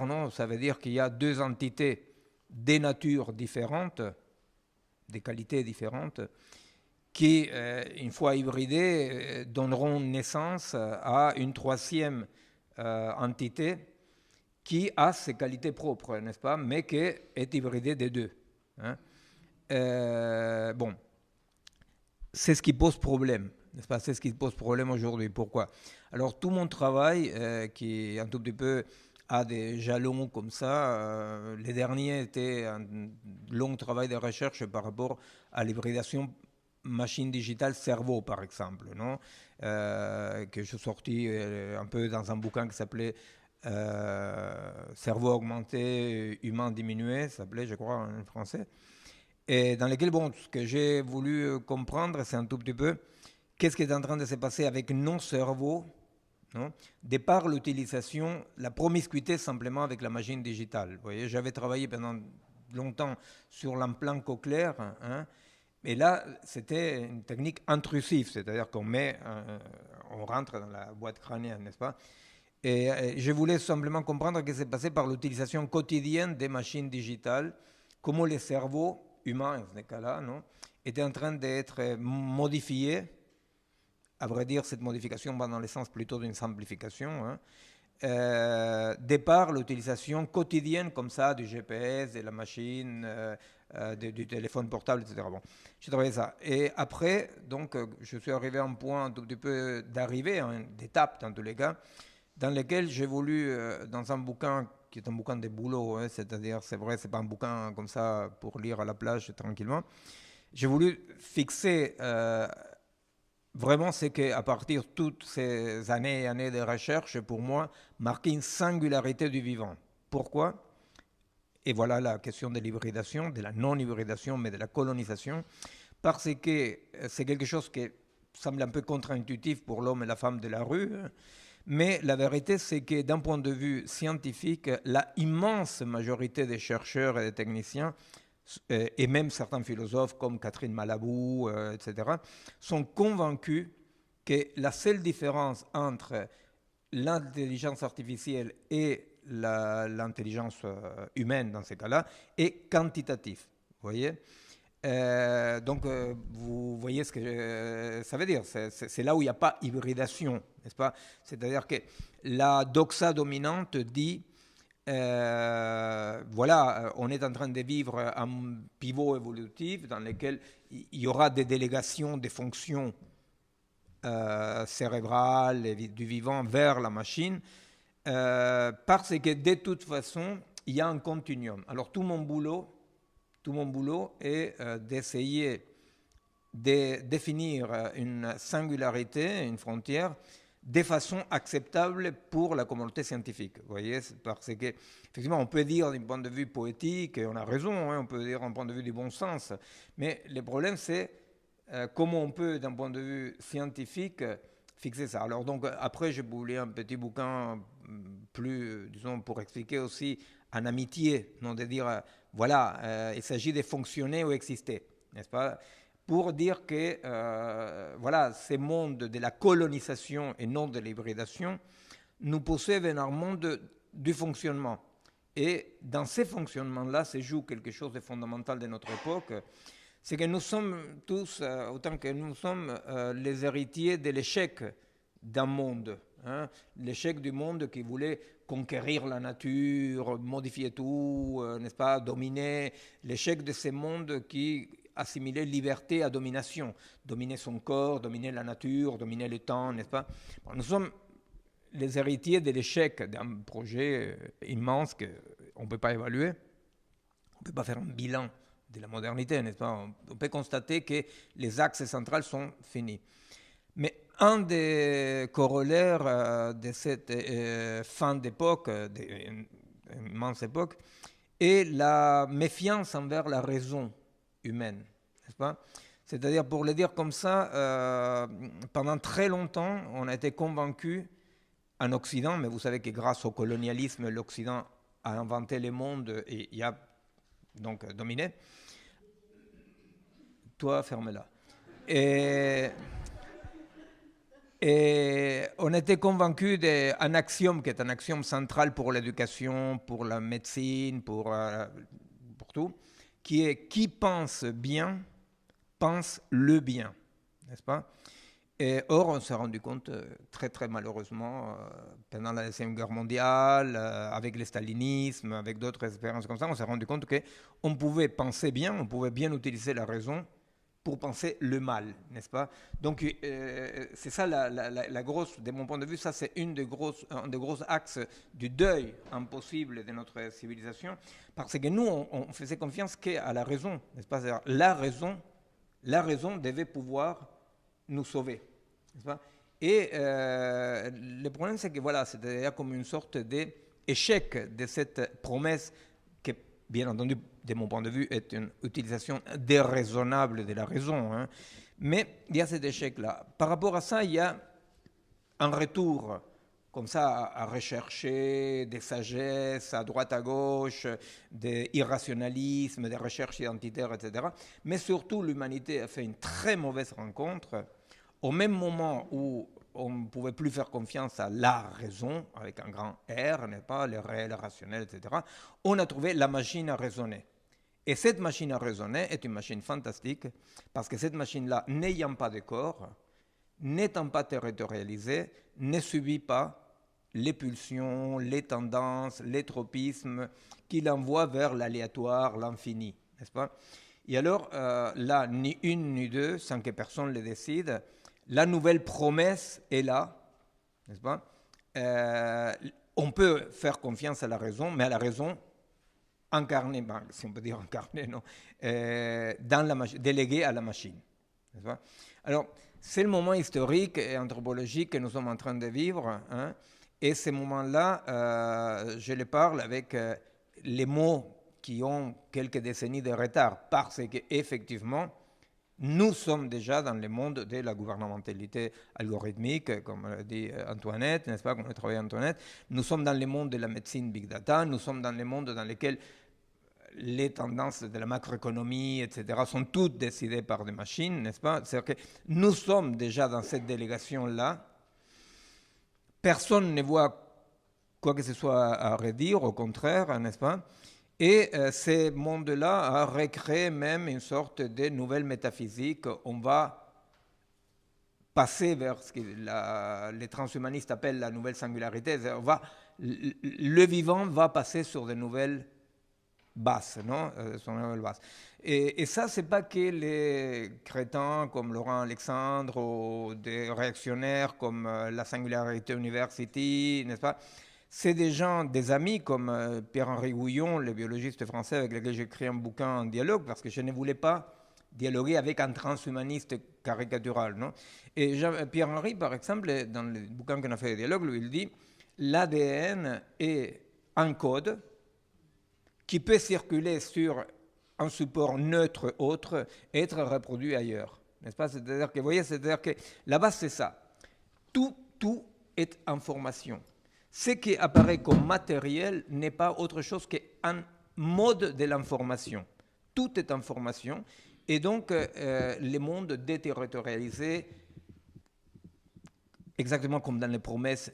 non, ça veut dire qu'il y a deux entités des natures différentes, des qualités différentes, qui, une fois hybridées, donneront naissance à une troisième entité qui a ses qualités propres, n'est-ce pas, mais qui est hybridée des deux. Hein. Bon, c'est ce qui pose problème, n'est-ce pas? C'est ce qui pose problème aujourd'hui. Pourquoi? Alors tout mon travail, qui un tout petit peu a des jalons comme ça, les derniers étaient un long travail de recherche par rapport à l'hybridation machine digitale cerveau, par exemple, non? Que j'ai sorti un peu dans un bouquin qui s'appelait Cerveau augmenté, humain diminué, ça s'appelait, je crois, en français. Et dans lequel, bon, ce que j'ai voulu comprendre, c'est un tout petit peu qu'est-ce qui est en train de se passer avec nos cerveaux, non, de par l'utilisation, la promiscuité simplement avec la machine digitale. Vous voyez, j'avais travaillé pendant longtemps sur l'implant cochléaire, hein, et là, c'était une technique intrusive, c'est-à-dire qu'on met, on rentre dans la boîte crânienne, n'est-ce pas? Et je voulais simplement comprendre ce qui s'est passé par l'utilisation quotidienne des machines digitales, comment les cerveaux humains, dans ce cas-là, non, étaient en train d'être modifiés. À vrai dire, cette modification va dans le sens plutôt d'une simplification, hein, de par l'utilisation quotidienne comme ça du GPS, de la machine, du téléphone portable, etc. Bon, j'ai travaillé ça. Et après, donc, je suis arrivé à un point un tout petit peu d'arrivée, hein, d'étape dans tous les cas, dans lequel j'ai voulu, dans un bouquin qui est un bouquin de boulot, hein, c'est-à-dire, c'est vrai, c'est pas un bouquin comme ça pour lire à la plage tranquillement, j'ai voulu fixer vraiment ce qu'à partir de toutes ces années et années de recherche, pour moi, marquer une singularité du vivant. Pourquoi? Et voilà la question de l'hybridation, de la non-hybridation, mais de la colonisation, parce que c'est quelque chose qui semble un peu contre-intuitif pour l'homme et la femme de la rue, mais la vérité, c'est que d'un point de vue scientifique, la immense majorité des chercheurs et des techniciens, et même certains philosophes comme Catherine Malabou, etc., sont convaincus que la seule différence entre l'intelligence artificielle et l'intelligence humaine dans ces cas-là est quantitative. Vous voyez, donc, vous voyez ce que ça veut dire. C'est là où il n'y a pas hybridation, n'est-ce pas? C'est-à-dire que la doxa dominante dit, voilà, on est en train de vivre un pivot évolutif dans lequel il y aura des délégations des fonctions cérébrales et du vivant vers la machine, parce que de toute façon, il y a un continuum. Alors, tout mon boulot est d'essayer de définir une singularité, une frontière, de façon acceptable pour la communauté scientifique. Vous voyez, parce que, effectivement, on peut dire d'un point de vue poétique, et on a raison, hein, on peut dire d'un point de vue du bon sens, mais le problème, c'est comment on peut, d'un point de vue scientifique, fixer ça. Alors, donc, après, j'ai publié un petit bouquin plus, disons, pour expliquer aussi en amitié, non de dire, voilà, il s'agit de fonctionner ou exister, n'est-ce pas? Pour dire que voilà, ces mondes de la colonisation et non de l'hybridation nous possèdent vers un monde du fonctionnement. Et dans ces fonctionnements-là se joue quelque chose de fondamental de notre époque, c'est que nous sommes tous, autant que nous sommes, les héritiers de l'échec d'un monde. Hein, l'échec du monde qui voulait conquérir la nature, modifier tout, n'est-ce pas, dominer. L'échec de ces mondes qui assimilaient liberté à domination. Dominer son corps, dominer la nature, dominer le temps, n'est-ce pas? Bon, nous sommes les héritiers de l'échec d'un projet immense qu'on ne peut pas évaluer. On ne peut pas faire un bilan de la modernité, n'est-ce pas? On peut constater que les axes centraux sont finis. Mais un des corollaires de cette fin d'époque, immense époque, est la méfiance envers la raison humaine, n'est-ce pas? C'est-à-dire, pour le dire comme ça, pendant très longtemps, on a été convaincu en Occident, mais vous savez que grâce au colonialisme, l'Occident a inventé le monde et il a donc dominé. Toi, ferme-la. Et Et on était convaincus d'un axiome qui est un axiome central pour l'éducation, pour la médecine, pour tout, qui est qui pense bien, pense le bien, n'est-ce pas? Et or, on s'est rendu compte très très malheureusement pendant la Deuxième Guerre mondiale, avec le stalinisme, avec d'autres expériences comme ça, on s'est rendu compte qu'on pouvait penser bien, on pouvait bien utiliser la raison pour penser le mal, n'est-ce pas? Donc c'est ça la grosse, de mon point de vue, ça c'est un des gros axes du deuil impossible de notre civilisation, parce que nous on faisait confiance qu'à la raison, n'est-ce pas? C'est-à-dire, la raison devait pouvoir nous sauver. N'est-ce pas? Et le problème, c'est que voilà, c'était comme une sorte d'échec de cette promesse qui, bien entendu, de mon point de vue, est une utilisation déraisonnable de la raison. Hein. Mais il y a cet échec-là. Par rapport à ça, il y a un retour comme ça à rechercher des sagesses à droite à gauche, des irrationalismes, des recherches identitaires, etc. Mais surtout, l'humanité a fait une très mauvaise rencontre au même moment où on ne pouvait plus faire confiance à la raison, avec un grand R, n'est-ce pas, le réel, le rationnel, etc., on a trouvé la machine à raisonner. Et cette machine à raisonner est une machine fantastique, parce que cette machine-là, n'ayant pas de corps, n'étant pas territorialisée, ne subit pas les pulsions, les tendances, les tropismes qui l'envoient vers l'aléatoire, l'infini, n'est-ce pas? Et alors, là, ni une ni deux, sans que personne ne le décide, la nouvelle promesse est là, n'est-ce pas? On peut faire confiance à la raison, mais à la raison incarnée, ben, si on peut dire incarnée, non, déléguée à la machine, n'est-ce pas? Alors, c'est le moment historique et anthropologique que nous sommes en train de vivre, hein, et ces moments-là, je les parle avec les mots qui ont quelques décennies de retard, parce qu'effectivement, nous sommes déjà dans le monde de la gouvernementalité algorithmique, comme l'a dit Antoinette, n'est-ce pas, comme a travaillé Antoinette. Nous sommes dans le monde de la médecine big data, nous sommes dans le monde dans lequel les tendances de la macroéconomie, etc., sont toutes décidées par des machines, n'est-ce pas? C'est-à-dire que nous sommes déjà dans cette délégation-là. Personne ne voit quoi que ce soit à redire, au contraire, n'est-ce pas? Et ces mondes-là a recréé même une sorte de nouvelle métaphysique. On va passer vers ce que les transhumanistes appellent la nouvelle singularité. Le vivant va passer sur de nouvelles bases, non? Sur de nouvelles bases. Et ça, c'est pas que les crétins comme Laurent Alexandre ou des réactionnaires comme la Singularité University, n'est-ce pas? C'est des gens, des amis comme Pierre-Henri Gouillon, le biologiste français avec lequel j'ai écrit un bouquin en dialogue, parce que je ne voulais pas dialoguer avec un transhumaniste caricatural. Non? Et Pierre-Henri, par exemple, dans le bouquin qu'on a fait de dialogue, lui, il dit l'ADN est un code qui peut circuler sur un support neutre autre et être reproduit ailleurs. N'est-ce pas? C'est-à-dire que, vous voyez, c'est-à-dire que la base, c'est ça. Tout est information. Ce qui apparaît comme matériel n'est pas autre chose qu'un mode de l'information. Tout est information. Et donc, le monde déterritorialisé, exactement comme dans les promesses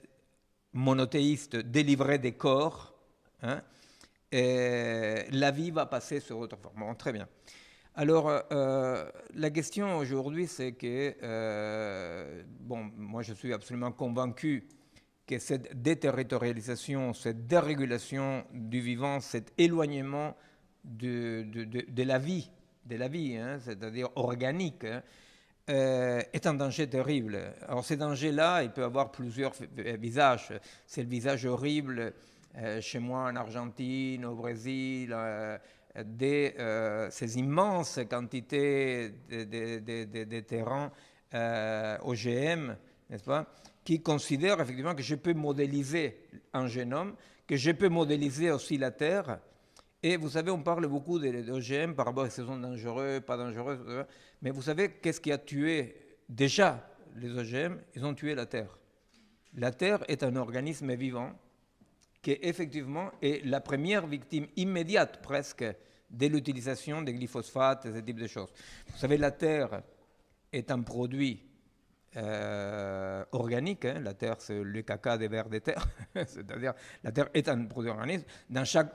monothéistes, délivrer des corps, hein, la vie va passer sur autre forme. Bon, très bien. Alors, la question aujourd'hui, c'est que, bon, moi je suis absolument convaincu que cette déterritorialisation, cette dérégulation du vivant, cet éloignement de la vie, hein, c'est-à-dire organique, hein, est un danger terrible. Alors ces dangers-là, il peut avoir plusieurs visages. C'est le visage horrible chez moi en Argentine, au Brésil, ces immenses quantités de terrains OGM, n'est-ce pas, qui considèrent effectivement que je peux modéliser un génome, que je peux modéliser aussi la Terre. Et vous savez, on parle beaucoup des OGM par rapport à ce qu'ils sont dangereux, pas dangereux, mais vous savez qu'est-ce qui a tué déjà les OGM? Ils ont tué la Terre. La Terre est un organisme vivant qui effectivement est la première victime immédiate presque de l'utilisation des glyphosates et ce type de choses. Vous savez, la Terre est un produit organique. Hein. La Terre, c'est le caca des vers de terre. C'est-à-dire, la Terre est un produit organique. Dans chaque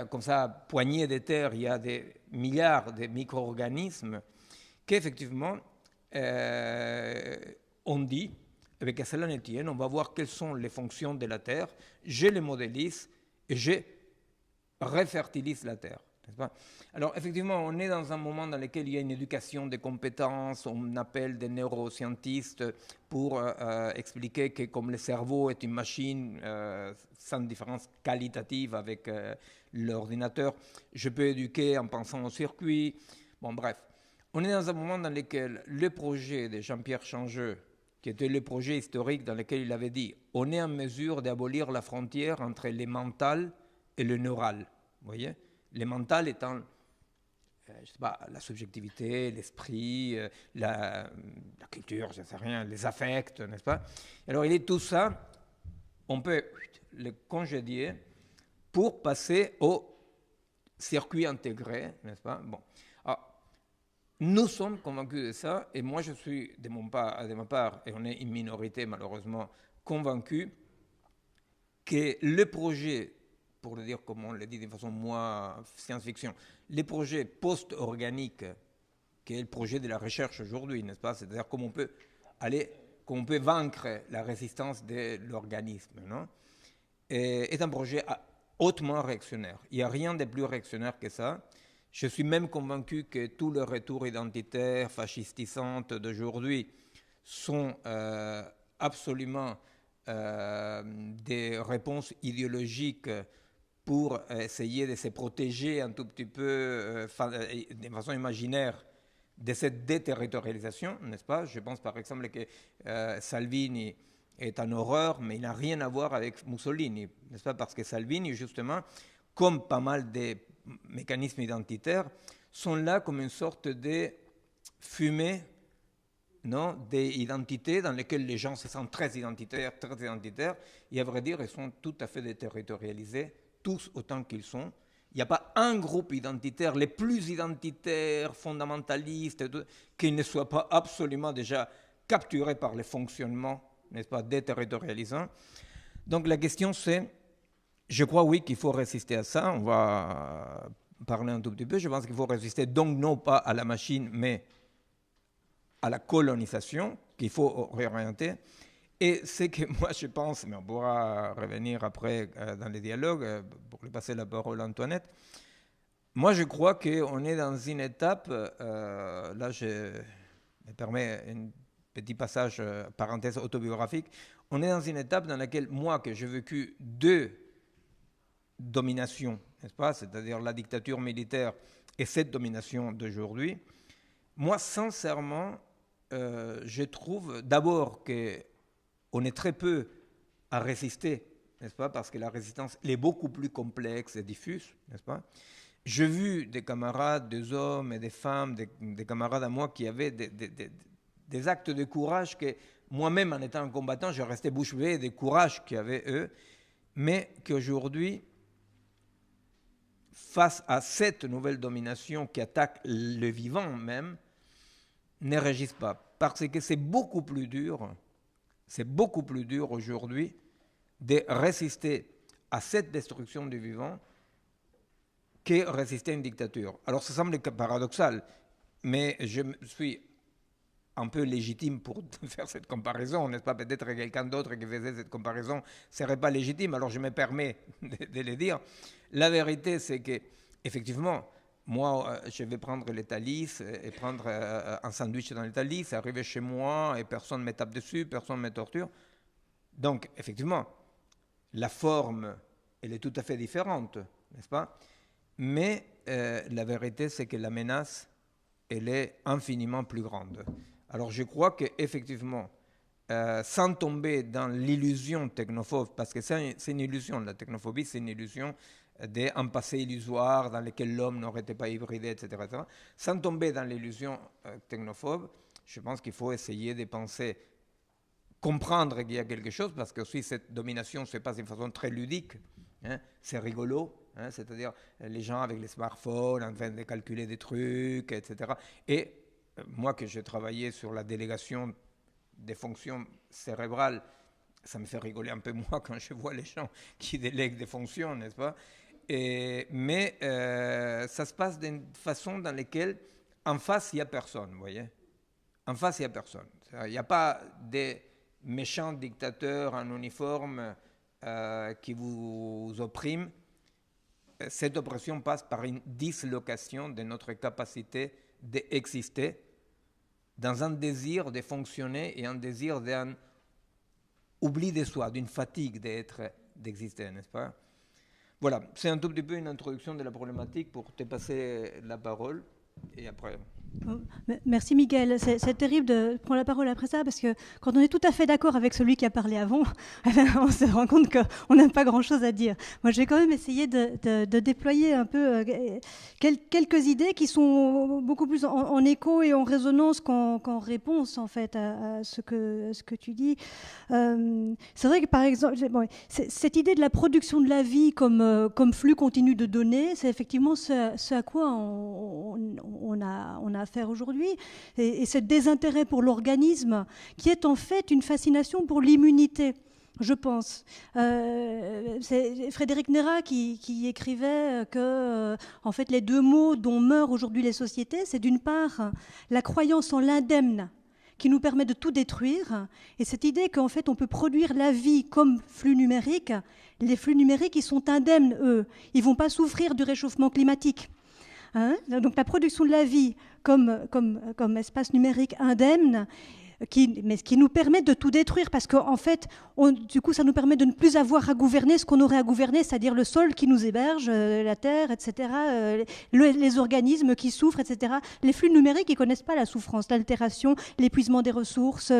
comme ça, poignée de terre, il y a des milliards de micro-organismes qu'effectivement, on dit, avec cela ne tienne, on va voir quelles sont les fonctions de la Terre, je les modélise et je refertilise la Terre. Pas. Alors effectivement, on est dans un moment dans lequel il y a une éducation des compétences, on appelle des neuroscientistes pour expliquer que comme le cerveau est une machine sans différence qualitative avec l'ordinateur, je peux éduquer en pensant au circuit. Bon bref, on est dans un moment dans lequel le projet de Jean-Pierre Changeux, qui était le projet historique dans lequel il avait dit on est en mesure d'abolir la frontière entre le mental et le neural. Vous voyez, le mental étant je sais pas, la subjectivité, l'esprit, la culture, je ne sais rien, les affects, n'est-ce pas? Alors il dit tout ça, on peut le congédier pour passer au circuit intégré, n'est-ce pas? Bon. Alors, nous sommes convaincus de ça, et moi je suis de ma part, et on est une minorité malheureusement, convaincu que le projet, pour le dire comme on le dit de façon moins science-fiction, les projets post-organiques, qui est le projet de la recherche aujourd'hui, n'est-ce pas? C'est-à-dire comment on peut vaincre la résistance de l'organisme, non? Est un projet hautement réactionnaire. Il n'y a rien de plus réactionnaire que ça. Je suis même convaincu que tous les retours identitaires, fascistisantes d'aujourd'hui sont absolument des réponses idéologiques pour essayer de se protéger un tout petit peu de façon imaginaire de cette déterritorialisation, n'est-ce pas? Je pense par exemple que Salvini est en horreur, mais il n'a rien à voir avec Mussolini, n'est-ce pas? Parce que Salvini, justement, comme pas mal de mécanismes identitaires, sont là comme une sorte de fumée, non, des identités dans lesquelles les gens se sentent très identitaires, et à vrai dire, ils sont tout à fait déterritorialisés, tous autant qu'ils sont. Il n'y a pas un groupe identitaire, les plus identitaires, fondamentalistes, qui ne soit pas absolument déjà capturé par les fonctionnements, n'est-ce pas, déterritorialisants. Donc la question c'est, je crois oui qu'il faut résister à ça, on va parler un tout petit peu, je pense qu'il faut résister donc non pas à la machine, mais à la colonisation, qu'il faut réorienter. Et c'est que moi je pense, mais on pourra revenir après dans les dialogues, pour lui passer la parole à Antoinette, moi je crois qu'on est dans une étape, là je me permets un petit passage, parenthèse autobiographique, on est dans une étape dans laquelle moi que j'ai vécu deux dominations, n'est-ce pas, c'est-à-dire la dictature militaire et cette domination d'aujourd'hui, moi sincèrement, je trouve d'abord qu'on est très peu à résister, n'est-ce pas, parce que la résistance elle est beaucoup plus complexe et diffuse, n'est-ce pas. J'ai vu des camarades, des hommes et des femmes, des camarades à moi qui avaient des actes de courage que moi-même, en étant un combattant, je restais bouche bée des courages qu'ils avaient eux, mais qu'aujourd'hui, face à cette nouvelle domination qui attaque le vivant même, ne réagissent pas. Parce que c'est beaucoup plus dur aujourd'hui de résister à cette destruction du vivant que résister à une dictature. Alors ça semble paradoxal, mais je suis un peu légitime pour faire cette comparaison, n'est-ce pas? Peut-être que quelqu'un d'autre qui faisait cette comparaison ne serait pas légitime, alors je me permets de le dire. La vérité, c'est que, effectivement, moi, je vais prendre les Thalys et prendre un sandwich dans les Thalys, arriver chez moi et personne ne me tape dessus, personne ne me torture. Donc, effectivement, la forme, elle est tout à fait différente, n'est-ce pas? Mais la vérité, c'est que la menace, elle est infiniment plus grande. Alors je crois qu'effectivement, sans tomber dans l'illusion technophobe, parce que c'est une illusion, la technophobie, c'est une illusion d'un passé illusoire dans lequel l'homme n'aurait été pas hybridé, etc., etc. Sans tomber dans l'illusion technophobe, je pense qu'il faut essayer de penser, comprendre qu'il y a quelque chose, parce que aussi cette domination se passe d'une façon très ludique, hein, c'est rigolo, hein, c'est-à-dire les gens avec les smartphones en train de calculer des trucs, etc. Et moi que j'ai travaillé sur la délégation des fonctions cérébrales. Ça me fait rigoler un peu moi quand je vois les gens qui délèguent des fonctions, n'est-ce pas? Mais ça se passe d'une façon dans laquelle en face, il n'y a personne, vous voyez? En face, il n'y a personne. Il n'y a pas des méchants dictateurs en uniforme qui vous oppriment. Cette oppression passe par une dislocation de notre capacité d'exister dans un désir de fonctionner et un désir d'un oubli de soi, d'une fatigue d'exister, n'est-ce pas? Voilà, c'est un tout petit peu une introduction de la problématique pour te passer la parole et après... Merci Miguel, c'est terrible de prendre la parole après ça parce que quand on est tout à fait d'accord avec celui qui a parlé avant, on se rend compte qu'on n'a pas grand-chose à dire. Moi je vais quand même essayer de déployer un peu quelques idées qui sont beaucoup plus en écho et en résonance qu'en réponse en fait à ce que tu dis. C'est vrai que par exemple, cette idée de la production de la vie comme flux continu de données, c'est effectivement ce à quoi on a affaire aujourd'hui, et ce désintérêt pour l'organisme qui est en fait une fascination pour l'immunité, je pense. C'est Frédéric Néra qui écrivait que en fait les deux maux dont meurent aujourd'hui les sociétés, c'est d'une part la croyance en l'indemne qui nous permet de tout détruire, et cette idée qu'en fait on peut produire la vie comme flux numérique. Les flux numériques, ils sont indemnes, eux. Ils ne vont pas souffrir du réchauffement climatique. Donc la production de la vie comme espace numérique indemne, mais qui nous permet de tout détruire, parce qu'en fait, du coup, ça nous permet de ne plus avoir à gouverner ce qu'on aurait à gouverner, c'est-à-dire le sol qui nous héberge, la terre, etc., les organismes qui souffrent, etc. Les flux numériques, ils ne connaissent pas la souffrance, l'altération, l'épuisement des ressources,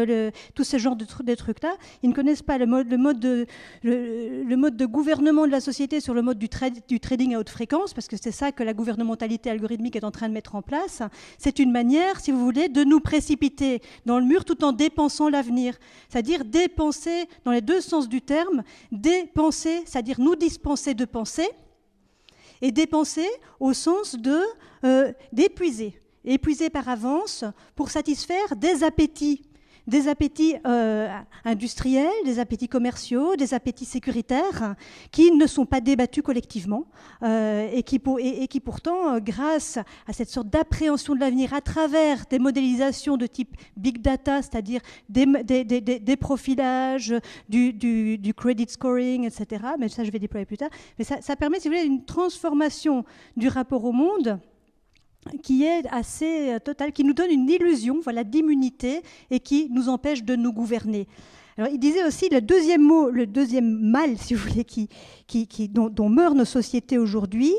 tout ce genre de trucs-là. Ils ne connaissent pas le mode de gouvernement de la société sur le mode du trading à haute fréquence, parce que c'est ça que la gouvernementalité algorithmique est en train de mettre en place. C'est une manière, si vous voulez, de nous précipiter dans le mur tout en dépensant l'avenir. C'est-à-dire dépenser, dans les deux sens du terme, dépenser, c'est-à-dire nous dispenser de penser, et dépenser au sens d'épuiser. Épuiser par avance pour satisfaire des appétits industriels, des appétits commerciaux, des appétits sécuritaires qui ne sont pas débattus collectivement et qui pourtant, grâce à cette sorte d'appréhension de l'avenir à travers des modélisations de type big data, c'est-à-dire des profilages, du credit scoring, etc., mais ça je vais déployer plus tard, mais ça permet, si vous voulez, une transformation du rapport au monde qui est assez totale, qui nous donne une illusion, voilà, d'immunité et qui nous empêche de nous gouverner. Alors, il disait aussi le deuxième mal, si vous voulez, dont meurent nos sociétés aujourd'hui,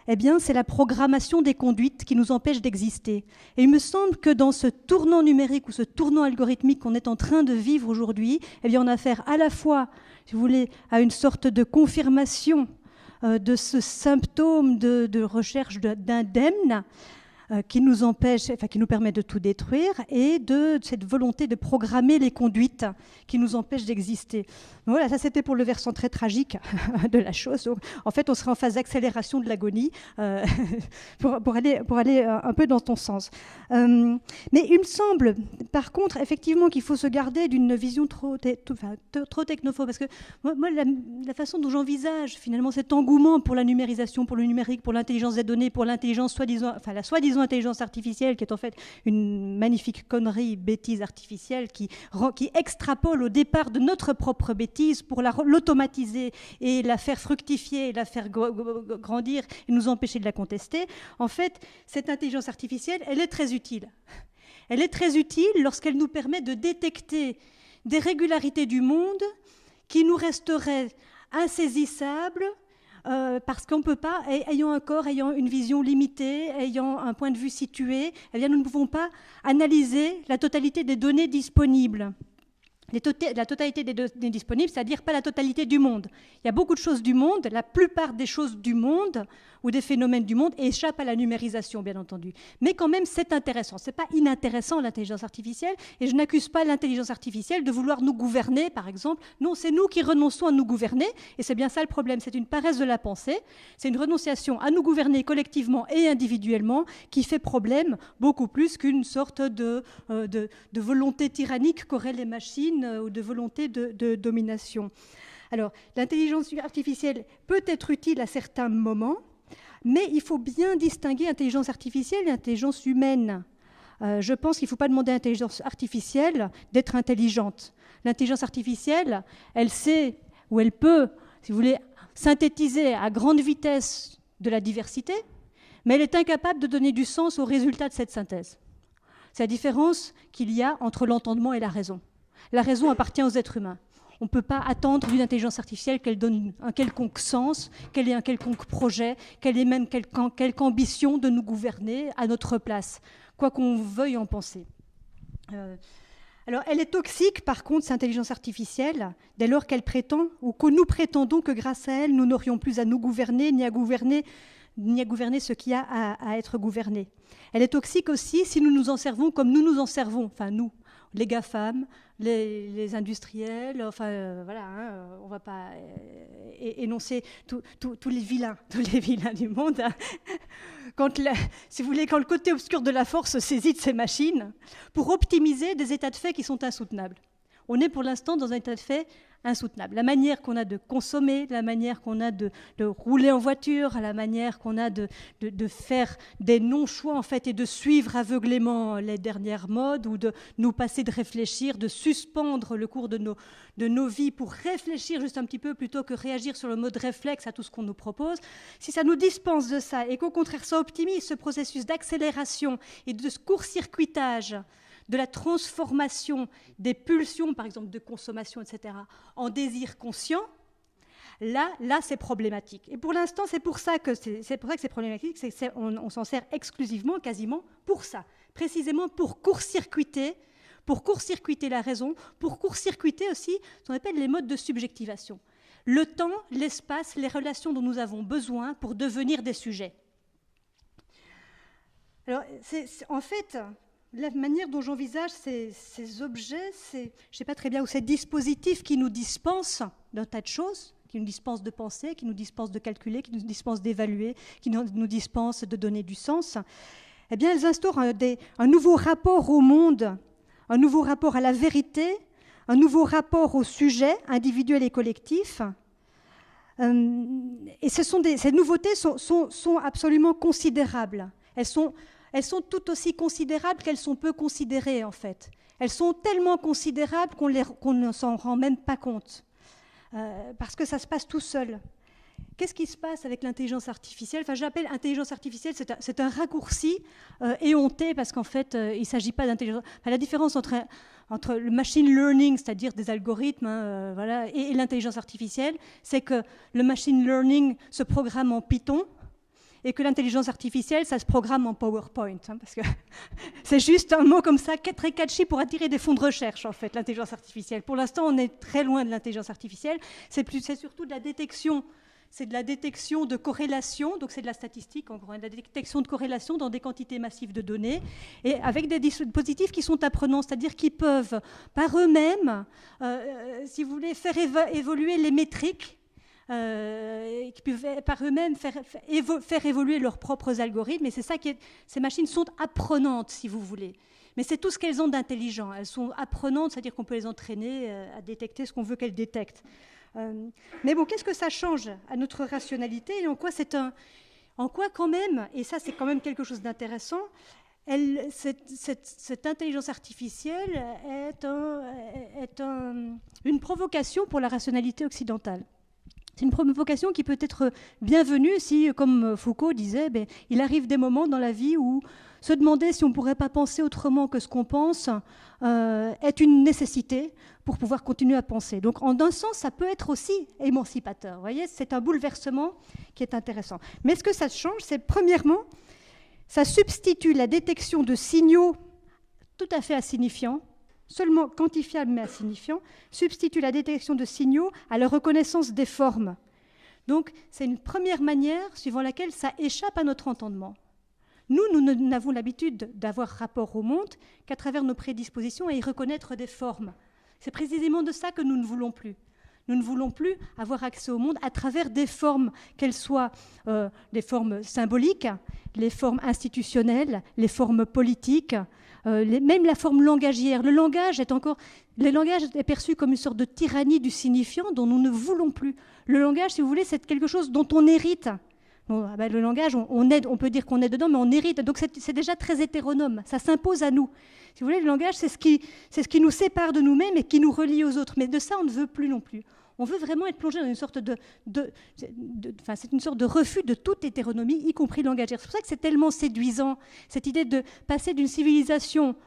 eh bien, c'est la programmation des conduites qui nous empêche d'exister. Et il me semble que dans ce tournant numérique ou ce tournant algorithmique qu'on est en train de vivre aujourd'hui, eh bien, on a affaire à la fois, si vous voulez, à une sorte de confirmation de ce symptôme de recherche d'indemne qui nous empêche, enfin qui nous permet de tout détruire, et de cette volonté de programmer les conduites qui nous empêchent d'exister. Voilà, ça c'était pour le versant très tragique de la chose. Donc, en fait, on serait en phase d'accélération de l'agonie pour aller un peu dans ton sens. Mais il me semble, par contre, effectivement, qu'il faut se garder d'une vision trop technophobe, parce que moi la façon dont j'envisage finalement cet engouement pour la numérisation, pour le numérique, pour l'intelligence des données, pour l'intelligence la soi-disant intelligence artificielle, qui est en fait une magnifique connerie, bêtise artificielle, qui extrapole au départ de notre propre bêtise pour l'automatiser et la faire fructifier, et la faire grandir et nous empêcher de la contester. En fait, cette intelligence artificielle, elle est très utile. Elle est très utile lorsqu'elle nous permet de détecter des régularités du monde qui nous resteraient insaisissables, parce qu'on ne peut pas, ayant un corps, ayant une vision limitée, ayant un point de vue situé, eh bien, nous ne pouvons pas analyser la totalité des données disponibles. la totalité des données disponibles, c'est-à-dire pas la totalité du monde. Il y a beaucoup de choses du monde, la plupart des choses du monde ou des phénomènes du monde échappent à la numérisation, bien entendu. Mais quand même, c'est intéressant. Ce n'est pas inintéressant, l'intelligence artificielle, et je n'accuse pas l'intelligence artificielle de vouloir nous gouverner, par exemple. Non, c'est nous qui renonçons à nous gouverner, et c'est bien ça le problème. C'est une paresse de la pensée, c'est une renonciation à nous gouverner collectivement et individuellement qui fait problème beaucoup plus qu'une sorte de volonté tyrannique qu'auraient les machines ou de volonté de domination. Alors, l'intelligence artificielle peut être utile à certains moments, mais il faut bien distinguer intelligence artificielle et intelligence humaine. Je pense qu'il ne faut pas demander à l'intelligence artificielle d'être intelligente. L'intelligence artificielle, elle sait ou elle peut, si vous voulez, synthétiser à grande vitesse de la diversité, mais elle est incapable de donner du sens au résultat de cette synthèse. C'est la différence qu'il y a entre l'entendement et la raison. La raison appartient aux êtres humains. On ne peut pas attendre d'une intelligence artificielle qu'elle donne un quelconque sens, qu'elle ait un quelconque projet, qu'elle ait même quelque ambition de nous gouverner à notre place, quoi qu'on veuille en penser. Alors, elle est toxique, par contre, cette intelligence artificielle, dès lors qu'elle prétend, ou que nous prétendons que grâce à elle, nous n'aurions plus à nous gouverner, ni à gouverner ce qu'il y a à être gouverné. Elle est toxique aussi si nous nous en servons comme nous nous en servons, enfin nous, les GAFAM, les industriels, enfin voilà, hein, on ne va pas énoncer tous les vilains du monde. Hein. Si vous voulez, quand le côté obscur de la force saisit de ces machines pour optimiser des états de fait qui sont insoutenables. On est pour l'instant dans un état de fait insoutenable. La manière qu'on a de consommer, la manière qu'on a de rouler en voiture, la manière qu'on a de faire des non-choix en fait et de suivre aveuglément les dernières modes ou de nous passer de réfléchir, de suspendre le cours de nos vies pour réfléchir juste un petit peu plutôt que réagir sur le mode réflexe à tout ce qu'on nous propose. Si ça nous dispense de ça et qu'au contraire ça optimise ce processus d'accélération et de ce court-circuitage de la transformation des pulsions, par exemple de consommation, etc., en désir conscient, là c'est problématique. Et pour l'instant, c'est pour ça que c'est problématique, on s'en sert exclusivement, quasiment, pour ça, précisément pour court-circuiter la raison, pour court-circuiter aussi ce qu'on appelle les modes de subjectivation. Le temps, l'espace, les relations dont nous avons besoin pour devenir des sujets. Alors, en fait, la manière dont j'envisage ces objets, je ne sais pas très bien, ou ces dispositifs qui nous dispensent d'un tas de choses, qui nous dispensent de penser, qui nous dispensent de calculer, qui nous dispensent d'évaluer, qui nous dispensent de donner du sens, eh bien, elles instaurent un nouveau rapport au monde, un nouveau rapport à la vérité, un nouveau rapport au sujet individuel et collectif. Et ces nouveautés sont absolument considérables. Elles sont tout aussi considérables qu'elles sont peu considérées, en fait. Elles sont tellement considérables qu'on ne s'en rend même pas compte, parce que ça se passe tout seul. Qu'est-ce qui se passe avec l'intelligence artificielle ? Enfin, j'appelle intelligence artificielle, c'est un raccourci éhonté, parce qu'en fait, il ne s'agit pas d'intelligence... Enfin, la différence entre le machine learning, c'est-à-dire des algorithmes, voilà, et l'intelligence artificielle, c'est que le machine learning se programme en Python, et que l'intelligence artificielle, ça se programme en PowerPoint, hein, parce que c'est juste un mot comme ça, très catchy pour attirer des fonds de recherche, en fait, l'intelligence artificielle. Pour l'instant, on est très loin de l'intelligence artificielle. C'est surtout de la détection. C'est de la détection de corrélation, donc c'est de la statistique, en gros, de la détection de corrélation dans des quantités massives de données, et avec des dispositifs qui sont apprenants, c'est-à-dire qui peuvent, par eux-mêmes, si vous voulez, faire évoluer les métriques, qui peuvent par eux-mêmes faire évoluer leurs propres algorithmes. Et c'est ça ces machines sont apprenantes, si vous voulez. Mais c'est tout ce qu'elles ont d'intelligent. Elles sont apprenantes, c'est-à-dire qu'on peut les entraîner à détecter ce qu'on veut qu'elles détectent. Mais bon, qu'est-ce que ça change à notre rationalité et en quoi quand même, et ça c'est quand même quelque chose d'intéressant, cette intelligence artificielle est une provocation pour la rationalité occidentale. C'est une provocation qui peut être bienvenue si, comme Foucault disait, il arrive des moments dans la vie où se demander si on ne pourrait pas penser autrement que ce qu'on pense est une nécessité pour pouvoir continuer à penser. Donc, en un sens, ça peut être aussi émancipateur. Vous voyez, c'est un bouleversement qui est intéressant. Mais ce que ça change, c'est premièrement, ça substitue la détection de signaux tout à fait insignifiants, seulement quantifiable mais insignifiant, substitue la détection de signaux à la reconnaissance des formes. Donc, c'est une première manière suivant laquelle ça échappe à notre entendement. Nous n'avons l'habitude d'avoir rapport au monde qu'à travers nos prédispositions à y reconnaître des formes. C'est précisément de ça que nous ne voulons plus. Nous ne voulons plus avoir accès au monde à travers des formes, qu'elles soient des formes symboliques, les formes institutionnelles, les formes politiques, même la forme langagière. Le langage est perçu comme une sorte de tyrannie du signifiant dont nous ne voulons plus. Le langage, si vous voulez, c'est quelque chose dont on hérite. Bon, ben, le langage, on peut dire qu'on est dedans, mais on hérite. Donc c'est déjà très hétéronome. Ça s'impose à nous. Si vous voulez, le langage, c'est ce qui nous sépare de nous-mêmes et qui nous relie aux autres. Mais de ça, on ne veut plus non plus. On veut vraiment être plongé dans une sorte c'est une sorte de refus de toute hétéronomie, y compris langagière. C'est pour ça que c'est tellement séduisant, cette idée de passer d'une civilisation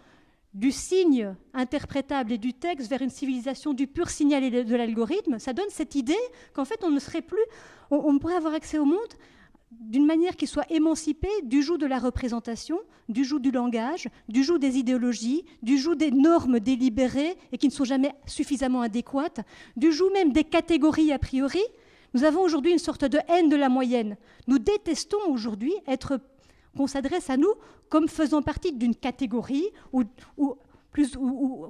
du signe interprétable et du texte vers une civilisation du pur signal et de l'algorithme. Ça donne cette idée qu'en fait, on pourrait avoir accès au monde d'une manière qui soit émancipée du joug de la représentation, du joug du langage, du joug des idéologies, du joug des normes délibérées et qui ne sont jamais suffisamment adéquates, du joug même des catégories a priori. Nous avons aujourd'hui une sorte de haine de la moyenne. Nous détestons aujourd'hui qu'on s'adresse à nous comme faisant partie d'une catégorie ou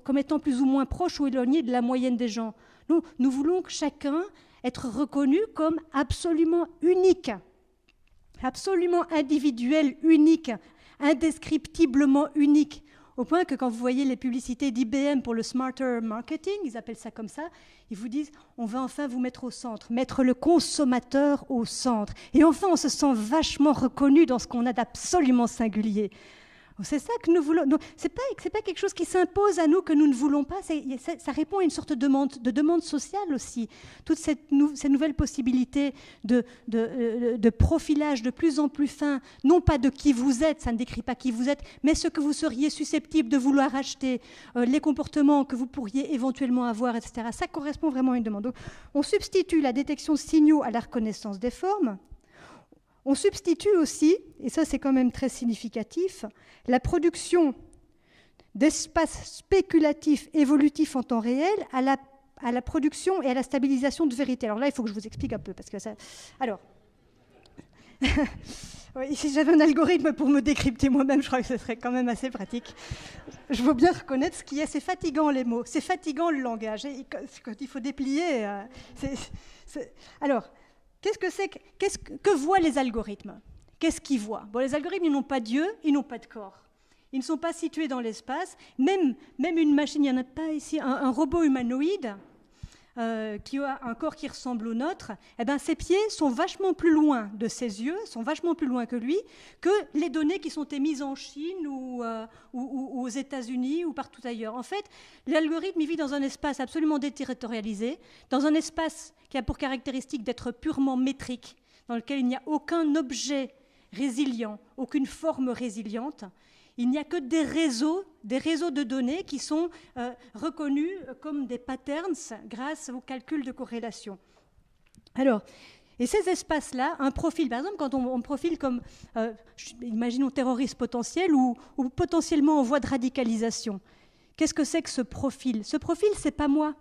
comme étant plus ou moins proche ou éloigné de la moyenne des gens. Nous voulons que chacun être reconnu comme absolument unique, absolument individuel, unique, indescriptiblement unique, au point que quand vous voyez les publicités d'IBM pour le Smarter Marketing, ils appellent ça comme ça, ils vous disent « on va enfin vous mettre au centre, mettre le consommateur au centre ». Et enfin, on se sent vachement reconnu dans ce qu'on a d'absolument singulier. C'est ça que nous voulons. C'est pas quelque chose qui s'impose à nous que nous ne voulons pas. Ça répond à une sorte de demande sociale aussi. Toutes ces nouvelles possibilités de profilage de plus en plus fin, non pas de qui vous êtes, ça ne décrit pas qui vous êtes, mais ce que vous seriez susceptible de vouloir acheter, les comportements que vous pourriez éventuellement avoir, etc. Ça correspond vraiment à une demande. Donc, on substitue la détection de signaux à la reconnaissance des formes. On substitue aussi, et ça c'est quand même très significatif, la production d'espaces spéculatifs évolutifs en temps réel à la production et à la stabilisation de vérité. Alors là, il faut que je vous explique un peu, parce que ça... Alors, oui, si j'avais un algorithme pour me décrypter moi-même, je crois que ce serait quand même assez pratique. Je veux bien reconnaître ce qui est, c'est fatigant les mots, c'est fatigant le langage, et quand il faut déplier... Alors... Que voient les algorithmes? Qu'est-ce qu'ils voient? Bon, les algorithmes, ils n'ont pas d'yeux, ils n'ont pas de corps. Ils ne sont pas situés dans l'espace. Même une machine, il n'y en a pas ici, un robot humanoïde qui a un corps qui ressemble au nôtre, eh ben, ses pieds sont vachement plus loin de ses yeux, sont vachement plus loin que lui, que les données qui sont émises en Chine ou aux États-Unis ou partout ailleurs. En fait, l'algorithme, il vit dans un espace absolument déterritorialisé, dans un espace qui a pour caractéristique d'être purement métrique, dans lequel il n'y a aucun objet résilient, aucune forme résiliente. Il n'y a que des réseaux de données qui sont reconnus comme des patterns grâce au calcul de corrélation. Alors, et ces espaces-là, un profil, par exemple, quand on profile comme, imaginons, terroriste potentiel ou potentiellement en voie de radicalisation, qu'est-ce que c'est que ce profil? Ce profil, c'est pas moi.